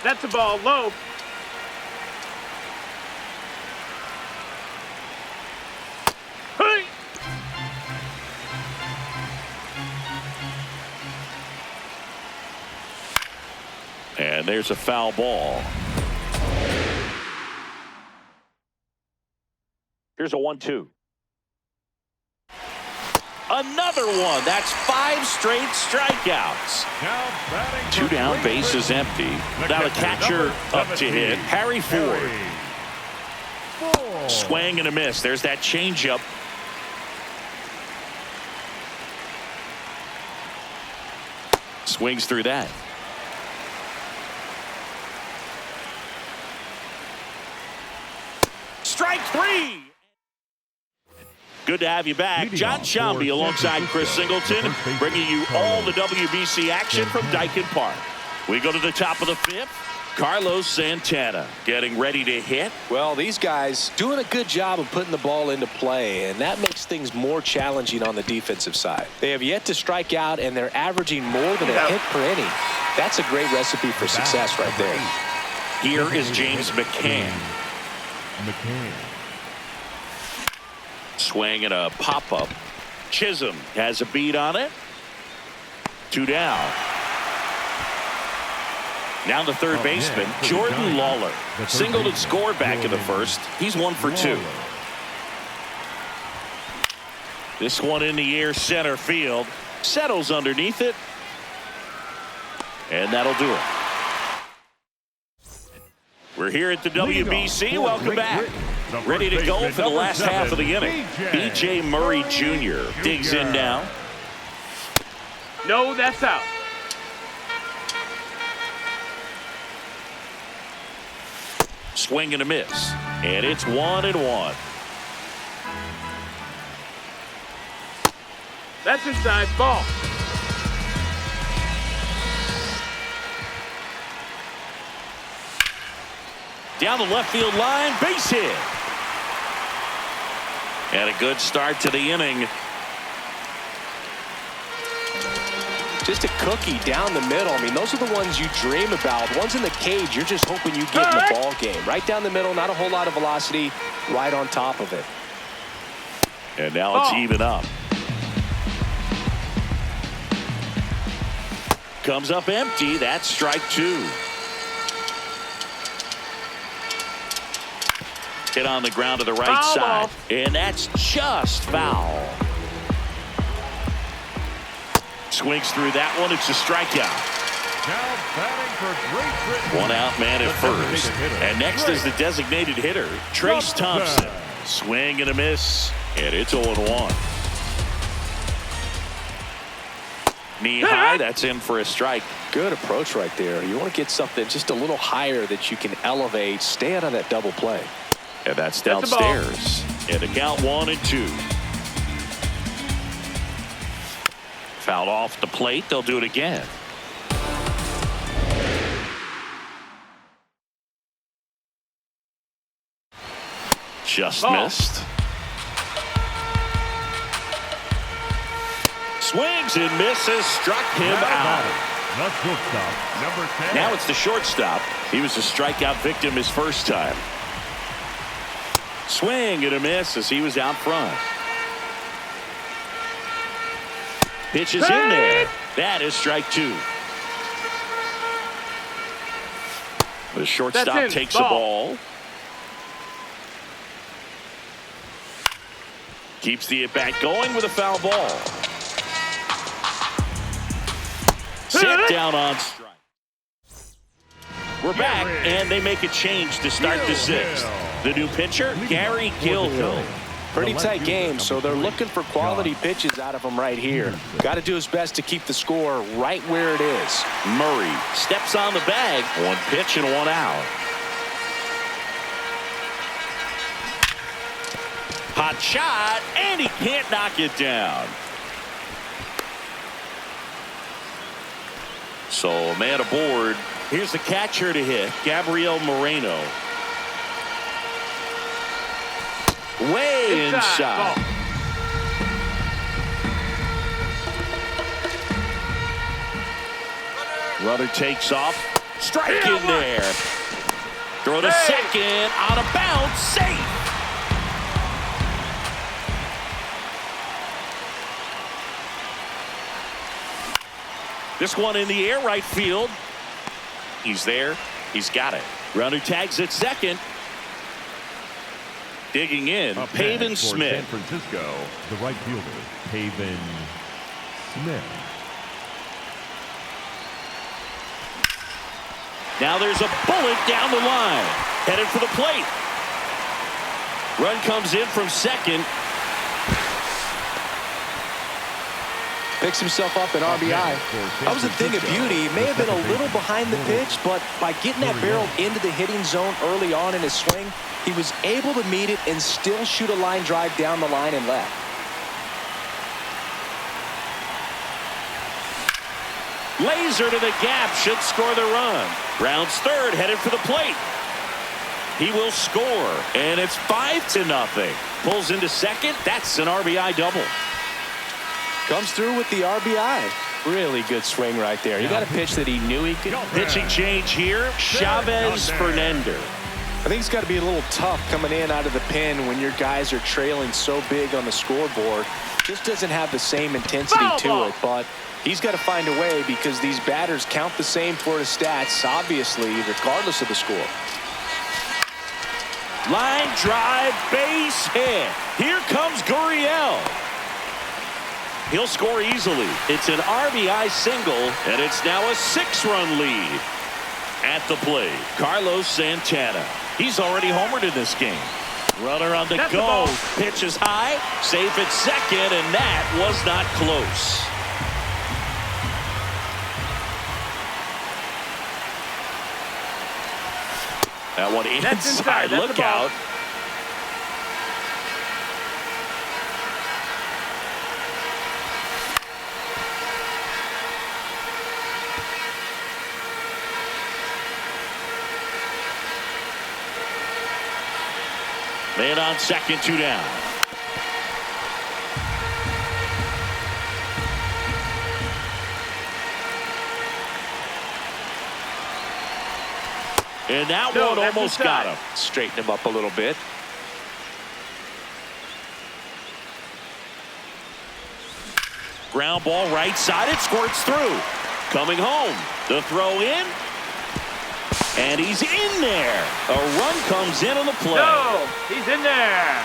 That's a ball low. Hey! And there's a foul ball. Here's a 1-2. Another one. That's 5 straight strikeouts. 2 down, base is empty. Now the catcher up to hit, Harry Ford. Swing and a miss. There's that changeup. Swings through that. Strike 3. Good to have you back. John Shambi alongside Chris Singleton, bringing you all the WBC action from Dyken Park. We go to the top of the 5th. Carlos Santana getting ready to hit. Well, these guys doing a good job of putting the ball into play, and that makes things more challenging on the defensive side. They have yet to strike out, and they're averaging more than a hit per inning. That's a great recipe for success right there. Here is James McCann. Swing and a pop-up. Chisholm has a beat on it. 2 down. Now the third baseman, Jordan Lawler. Singled and scored back in the first. He's 1 for 2. This one in the air, center field. Settles underneath it. And that'll do it. We're here at the WBC. Welcome back. Ready to go for the last half of the inning. B.J. Murray Jr. digs in now. No, that's out. Swing and a miss. And it's 1-1. That's inside ball. Down the left field line, base hit. And a good start to the inning. Just a cookie down the middle. I mean, those are the ones you dream about. Ones in the cage, you're just hoping you get in the ball game. Right down the middle, not a whole lot of velocity, right on top of it. And now it's even up. Comes up empty. That's strike 2. Hit on the ground to the right side. And that's just foul. Swings through that one. It's a strikeout. Now batting for Great Britain. 1 out man at first. And next is the designated hitter, Trace Thompson. Swing and a miss. And it's 0-1. Knee high. That's in for a strike. Good approach right there. You want to get something just a little higher that you can elevate. Stay out of that double play. And that's downstairs. And a count 1-2. Fouled off the plate. They'll do it again. Just Ball. missed. Swings and misses. Struck him out. The shortstop, number 10. Now it's the shortstop. He was a strikeout victim his first time. Swing and a miss as he was out front. Pitch is in there. That is strike 2. The shortstop takes the ball. Keeps the at-bat going with a foul ball. Set down on strike. We're back, and they make a change to start the 6th. The new pitcher, Gary Gilhill. Pretty tight game, so they're looking for quality pitches out of him right here. Got to do his best to keep the score right where it is. Murray steps on the bag. 1 pitch and 1 out. Hot shot, and he can't knock it down. So, man aboard. Here's the catcher to hit, Gabriel Moreno. Way inside. Runner takes off. Strike in there. Throw to second. Out of bounds. Safe. This one in the air, right field. He's there. He's got it. Runner tags at second. Digging in, Up Pavin next for Smith. San Francisco, the right fielder, Pavin Smith. Now there's a bullet down the line. Headed for the plate. Run comes in from second. Picks himself up an RBI. That was a thing of beauty. He may have been a little behind the pitch, but by getting that barrel into the hitting zone early on in his swing, he was able to meet it and still shoot a line drive down the line and left. Laser to the gap, should score the run. Rounds third, headed for the plate. He will score, and it's 5-0. Pulls into second. That's an RBI double. Comes through with the RBI. Really good swing right there. He got a pitch that he knew he could. Pitching change here, Chavez Fernandez. I think it's got to be a little tough coming in out of the pen when your guys are trailing so big on the scoreboard. Just doesn't have the same intensity to it, but he's got to find a way because these batters count the same for his stats, obviously, regardless of the score. Line drive, base hit. Here comes Gurriel. He'll score easily. It's an RBI single, and it's now a 6-run lead. At the plate, Carlos Santana. He's already homered in this game. Runner on the go. Pitch is high. Safe at second, and that was not close. That one inside. Look out. Man on second, 2 down. And that one almost got him. Straighten him up a little bit. Ground ball right side. It squirts through. Coming home. The throw in. And he's in there. A run comes in on the play. No, he's in there.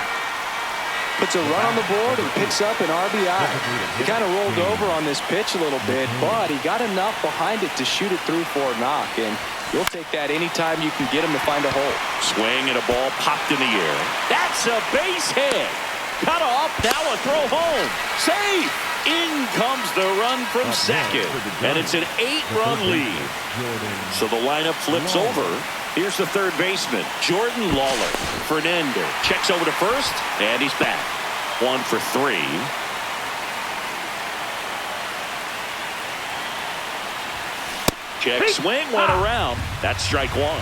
Puts a run on the board and picks up an RBI. He kind of rolled over on this pitch a little bit, but he got enough behind it to shoot it through for a knock. And you'll take that anytime you can get him to find a hole. Swing and a ball popped in the air. That's a base hit. Cut off. Now a throw home. Safe. In comes the run from second. And it's an 8-run lead. So the lineup flips over. Here's the third baseman, Jordan Lawler. Fernandez checks over to first, and he's back. 1 for 3. Check swing, went around. That's strike 1.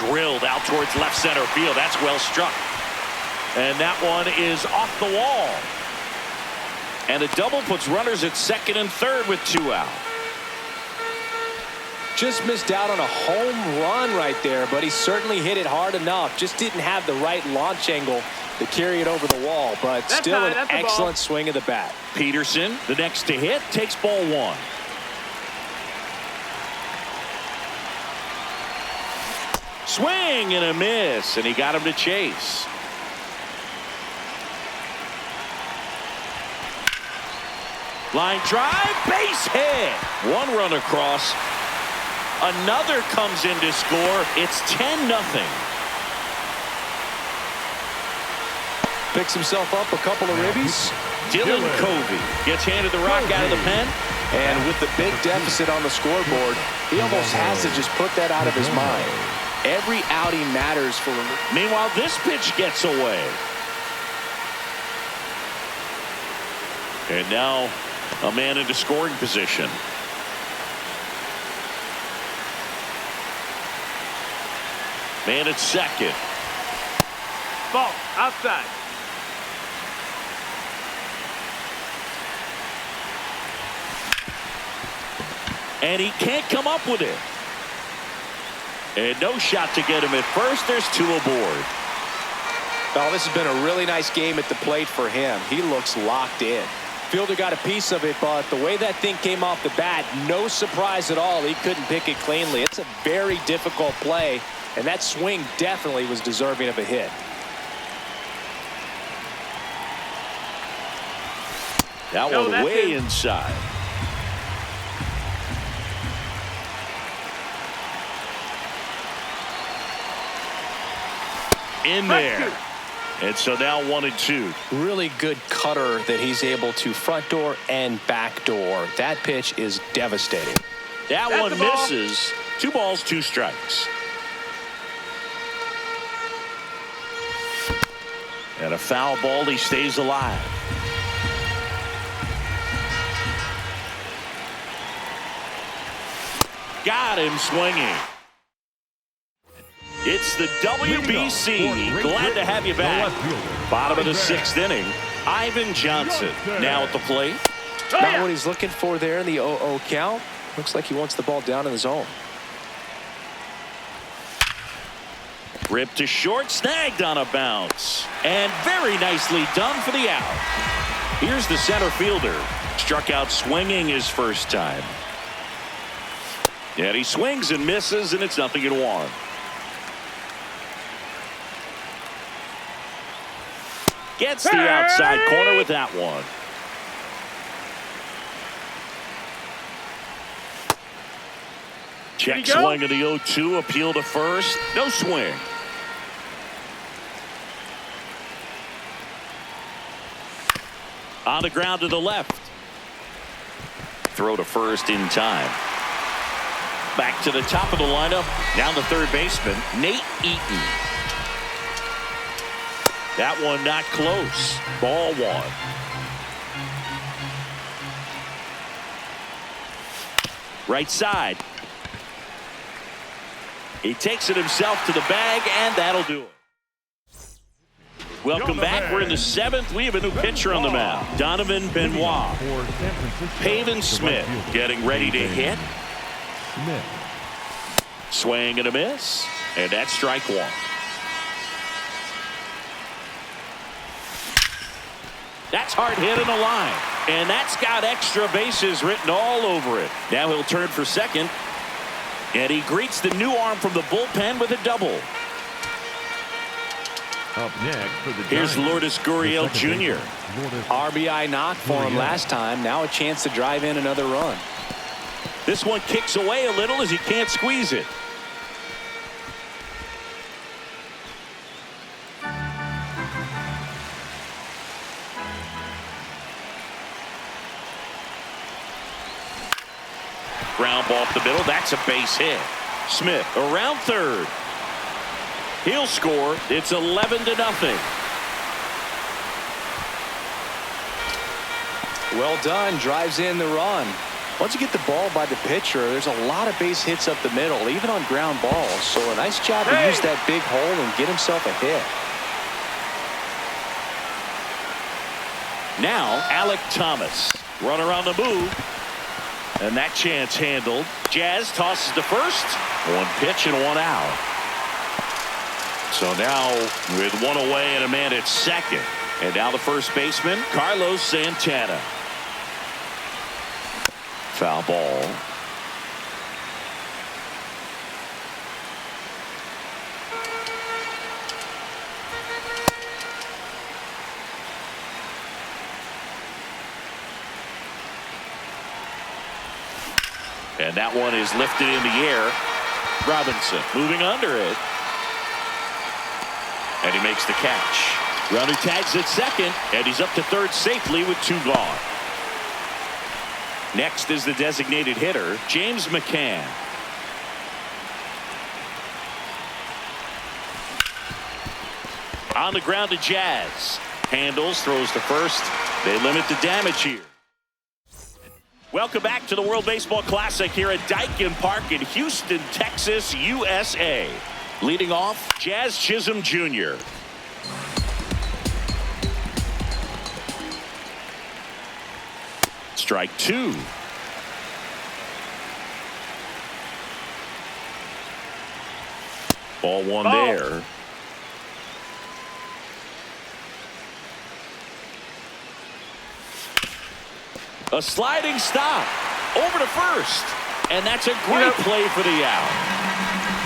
drilled out towards left center field. That's well struck. And that one is off the wall. And a double puts runners at second and third with 2 out. Just missed out on a home run right there, but he certainly hit it hard enough. Just didn't have the right launch angle to carry it over the wall, but That's still high, an that's a ball. excellent swing of the bat. Peterson, the next to hit, takes ball 1. Swing and a miss, and he got him to chase. Line drive, base hit. 1 run across. Another comes in to score. It's 10-0. Picks himself up a couple of ribbies. Dylan Covey gets handed the rock out of the pen. And with the big deficit on the scoreboard, he almost has to just put that out of his mind. Every outing matters for him. Meanwhile, this pitch gets away. And now a man into scoring position. Man at second. Ball outside. And he can't come up with it. And no shot to get him at first. There's 2 aboard. Oh, this has been a really nice game at the plate for him. He looks locked in. Fielder got a piece of it, but the way that thing came off the bat, no surprise at all. He couldn't pick it cleanly. It's a very difficult play, and that swing definitely was deserving of a hit. That one way inside. In there. And so now 1-2. Really good cutter that he's able to front door and back door. That pitch is devastating. That That's one misses. 2 balls, 2 strikes. And a foul ball. He stays alive. Got him swinging. It's the WBC. Glad to have you back. Bottom of the 6th inning. Ivan Johnson now at the plate. Not what he's looking for there in the 0-0 count. Looks like he wants the ball down in the zone. Ripped to short, snagged on a bounce. And very nicely done for the out. Here's the center fielder. Struck out swinging his first time. And he swings and misses, and it's 0-1. Gets the outside corner with that one. Check swing of the 0-2. Appeal to first. No swing. On the ground to the left. Throw to first in time. Back to the top of the lineup. Down the third baseman, Nate Eaton. That one not close. Ball 1. Right side. He takes it himself to the bag, and that'll do it. Welcome back. We're in the 7th. We have a new pitcher on the mound. Donovan Benoit. Pavin Smith getting ready to hit. Swing and a miss. And that's strike 1. That's hard hit in the line. And that's got extra bases written all over it. Now he'll turn for second. And he greets the new arm from the bullpen with a double. Up next for the Here's Lourdes Gurriel Jr. RBI knock for him last time. Now a chance to drive in another run. This one kicks away a little as he can't squeeze it. Ground ball up the middle. That's a base hit. Smith around third. He'll score. It's 11-0. Well done. Drives in the run. Once you get the ball by the pitcher, there's a lot of base hits up the middle, even on ground balls. So a nice job to use that big hole and get himself a hit. Now, Alec Thomas. Runner on the move. And that chance handled. Jazz tosses to first. One pitch and one out. So now with one away and a man at second. And now the first baseman, Carlos Santana. Foul ball. And that one is lifted in the air. Robinson moving under it. And he makes the catch. Runner tags at second, and he's up to third safely with two gone. Next is the designated hitter, James McCann. On the ground to Jazz. Handles, throws to first. They limit the damage here. Welcome back to the World Baseball Classic here at Daikin Park in Houston, Texas, USA. Leading off, Jazz Chisholm Jr. Strike two. Ball one there. A sliding stop over to first, and that's a great play for the out.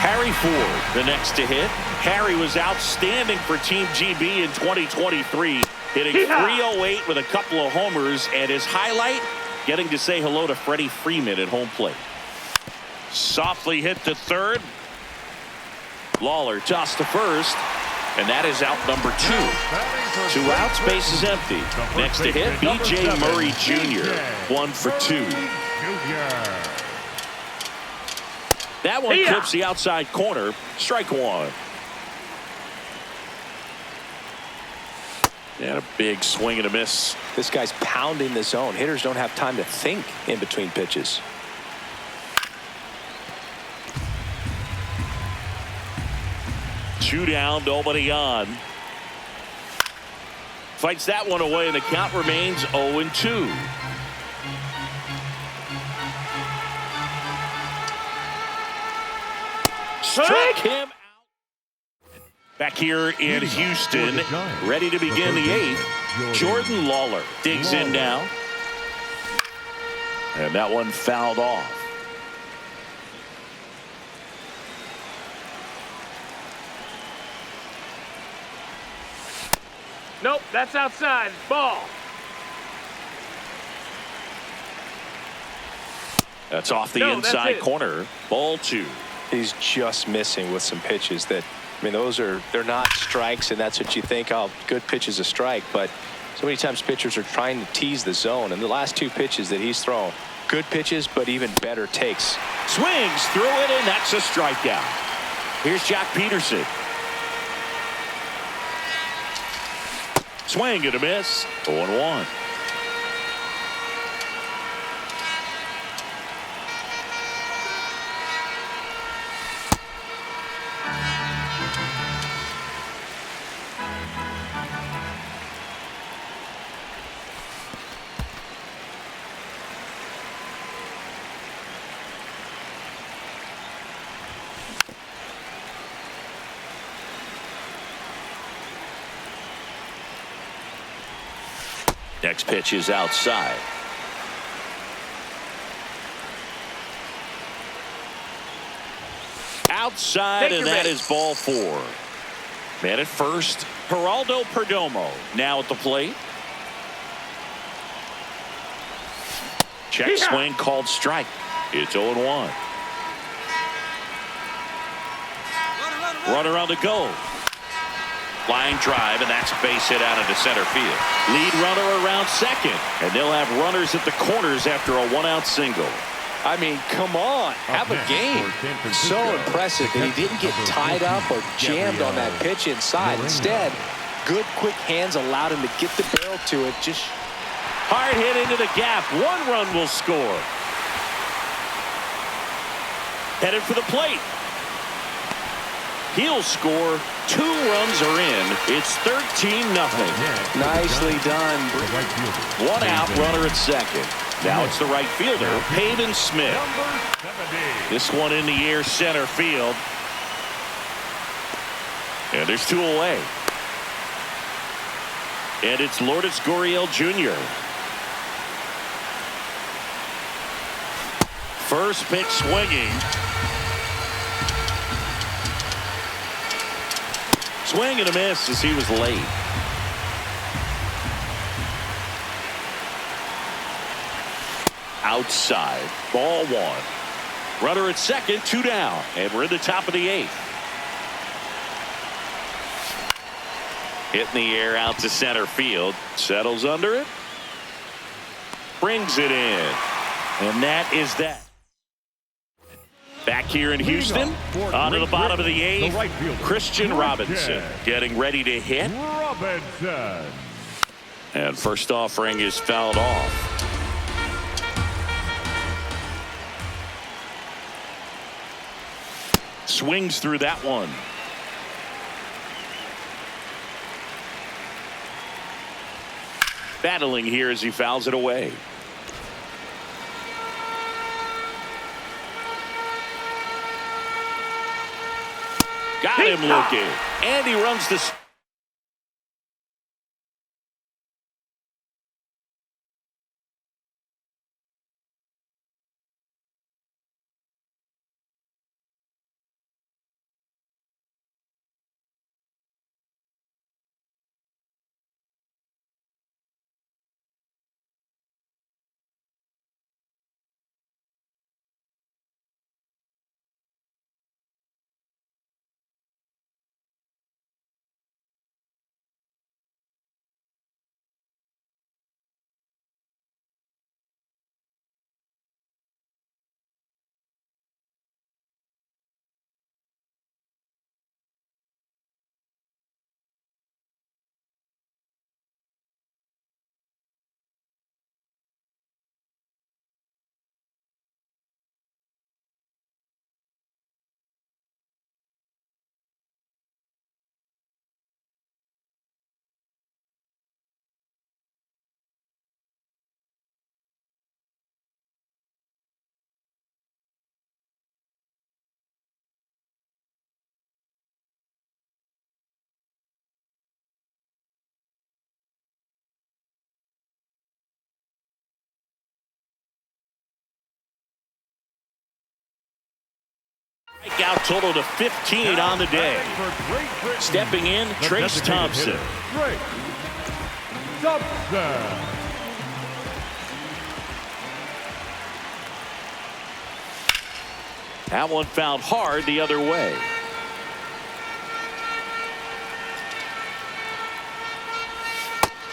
Harry Ford, the next to hit. Harry was outstanding for Team GB in 2023, hitting 308 with a couple of homers, and his highlight, getting to say hello to Freddie Freeman at home plate. Softly hit to third. Lawler tossed to first, and that is out number two. 2 outs, base is empty. Next to hit, B.J. Murray Jr. 1 for 2. That one clips the outside corner. Strike one. And a big swing and a miss. This guy's pounding the zone. Hitters don't have time to think in between pitches. Two down, nobody on. Fights that one away, and the count remains 0-2. Struck him out. Back here in Houston, ready to begin the 8th. Jordan Lawler digs in now. And that one fouled off. Nope, that's outside. Ball. That's off the inside corner. Ball 2. He's just missing with some pitches that, I mean, they're not strikes, and that's what you think, oh, good pitch is a strike. But so many times pitchers are trying to tease the zone, and the last 2 pitches that he's thrown, good pitches, but even better takes. Swings through it, and that's a strikeout. Here's Jack Peterson. Swing and a miss. 0-1. Next pitch is outside. Outside, and that is ball 4. Man at first, Geraldo Perdomo now at the plate. Check swing called strike. It's 0-1. Runner on the go. Line drive, and that's a base hit out into center field. Lead runner around second, and they'll have runners at the corners after a 1-out single. I mean, come on, have a game. So impressive that he didn't get tied up or jammed on that pitch inside. Instead, good quick hands allowed him to get the barrel to it. Just hard hit into the gap. 1 run will score. headed for the plate. He'll score. 2 runs are in. It's 13-0. Nicely done. One out, runner at second. Now it's the right fielder, Pavin Smith. This one in the air, center field. And there's 2 away. And it's Lourdes Gurriel Jr. First pitch swinging. Swing and a miss as he was late. Outside. Ball 1. Runner at second, 2 down. And we're in the top of the 8th. Hit in the air out to center field. Settles under it. Brings it in. And that is that. Back here in Houston, on to the bottom of the 8th, Christian Robinson getting ready to hit. And first offering is fouled off. Swings through that one. Battling here as he fouls it away. Got him looking. And he runs this. Strikeout total to 15 on the day. Stepping in, Trace Thompson. That one fouled hard the other way.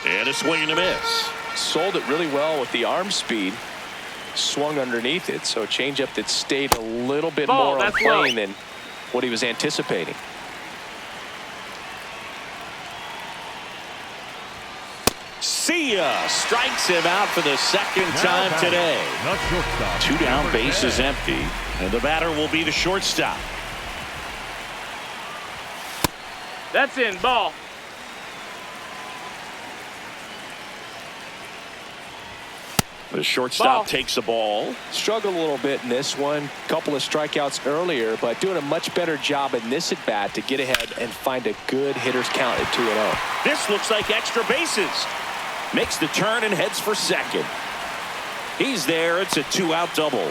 And a swing and a miss. Sold it really well with the arm speed. Swung underneath it, so a changeup that stayed a little bit more on plane than what he was anticipating. See ya! Strikes him out for the second time today. 2 down, base is empty, and the batter will be the shortstop. That's in, ball. The shortstop takes the ball. Struggled a little bit in this one. Couple of strikeouts earlier, but doing a much better job in this at bat to get ahead and find a good hitter's count at 2-0. This looks like extra bases. Makes the turn and heads for second. He's there. It's a 2-out double.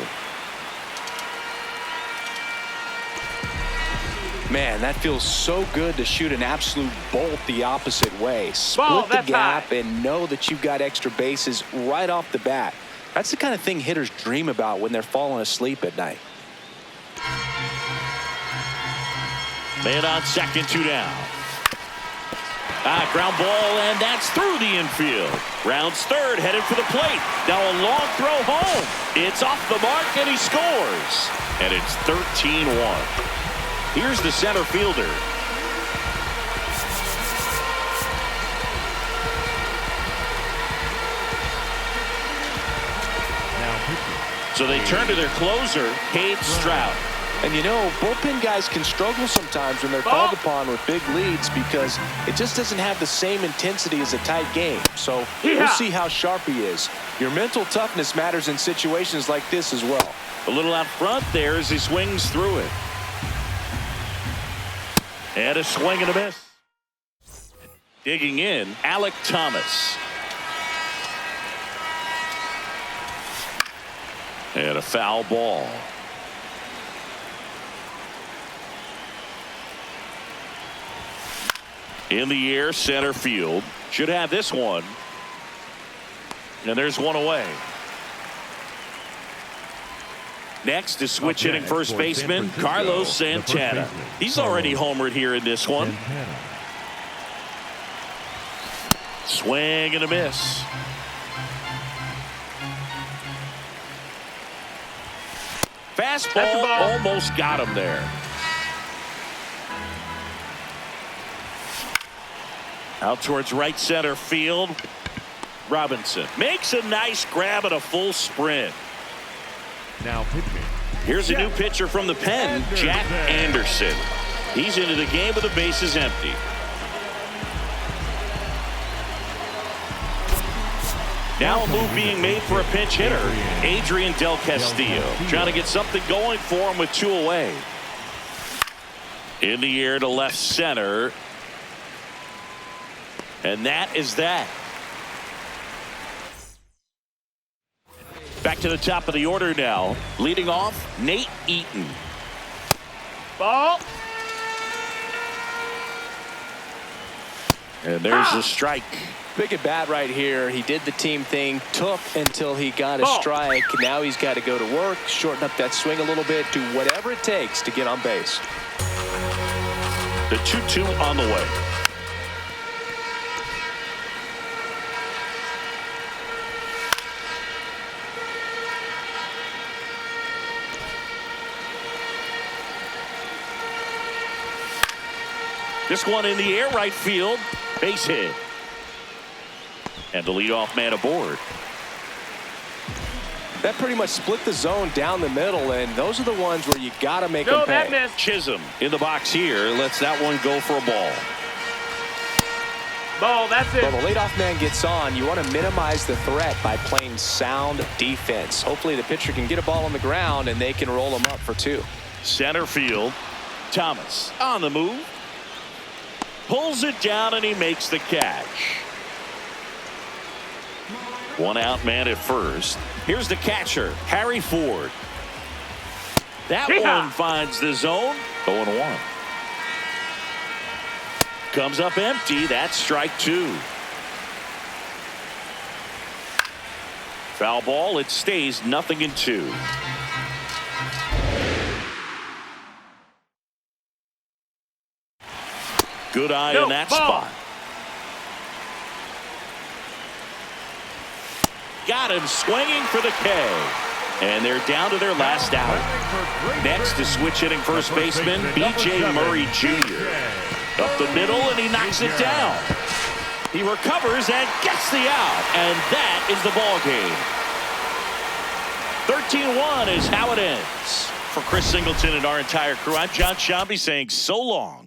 Man, that feels so good to shoot an absolute bolt the opposite way. Split the gap and know that you've got extra bases right off the bat. That's the kind of thing hitters dream about when they're falling asleep at night. Man on second, 2 down. Ground ball, and that's through the infield. Rounds third, headed for the plate. Now a long throw home. It's off the mark, and he scores. And it's 13-1. Here's the center fielder. So they turn to their closer, Cade Stroud. And you know, bullpen guys can struggle sometimes when they're called upon with big leads because it just doesn't have the same intensity as a tight game. So we'll see how sharp he is. Your mental toughness matters in situations like this as well. A little out front there as he swings through it. And a swing and a miss. Digging in, Alek Thomas. And a foul ball. In the air, center field. Should have this one. And there's one away. Next is switch hitting first baseman Carlos Santana. He's already homered here in this one. Swing and a miss. Fastball almost got him there. Out towards right center field. Robinson makes a nice grab at a full sprint. Now pitching. Here's a new pitcher from the pen, Jack Anderson. He's into the game with the bases empty. Now a move being made for a pinch hitter, Adrian Del Castillo. Trying to get something going for him with 2 away. In the air to left center. And that is that. Back to the top of the order now. Leading off, Nate Eaton. Ball. And there's a strike. Big at bat right here. He did the team thing, took until he got a strike. Now he's got to go to work, shorten up that swing a little bit, do whatever it takes to get on base. The 2-2 on the way. This one in the air, right field, base hit. And the leadoff man aboard. That pretty much split the zone down the middle, and those are the ones where you got to make them pay. That missed. Chisholm in the box here, lets that one go for a ball. Ball, that's it. Well, the leadoff man gets on. You want to minimize the threat by playing sound defense. Hopefully the pitcher can get a ball on the ground, and they can roll him up for 2. Center field, Thomas on the move. Pulls it down, and he makes the catch. 1 out man at first. Here's the catcher, Harry Ford. That one finds the zone. 0-1. Comes up empty. That's strike 2. Foul ball. It stays 0-2. Good eye in that spot. Got him swinging for the K. And they're down to their last out. Next is switch hitting first baseman B.J. Murray Jr. Up the middle, and he knocks it down. He recovers and gets the out. And that is the ball game. 13-1 is how it ends. For Chris Singleton and our entire crew, I'm John Shambi saying so long.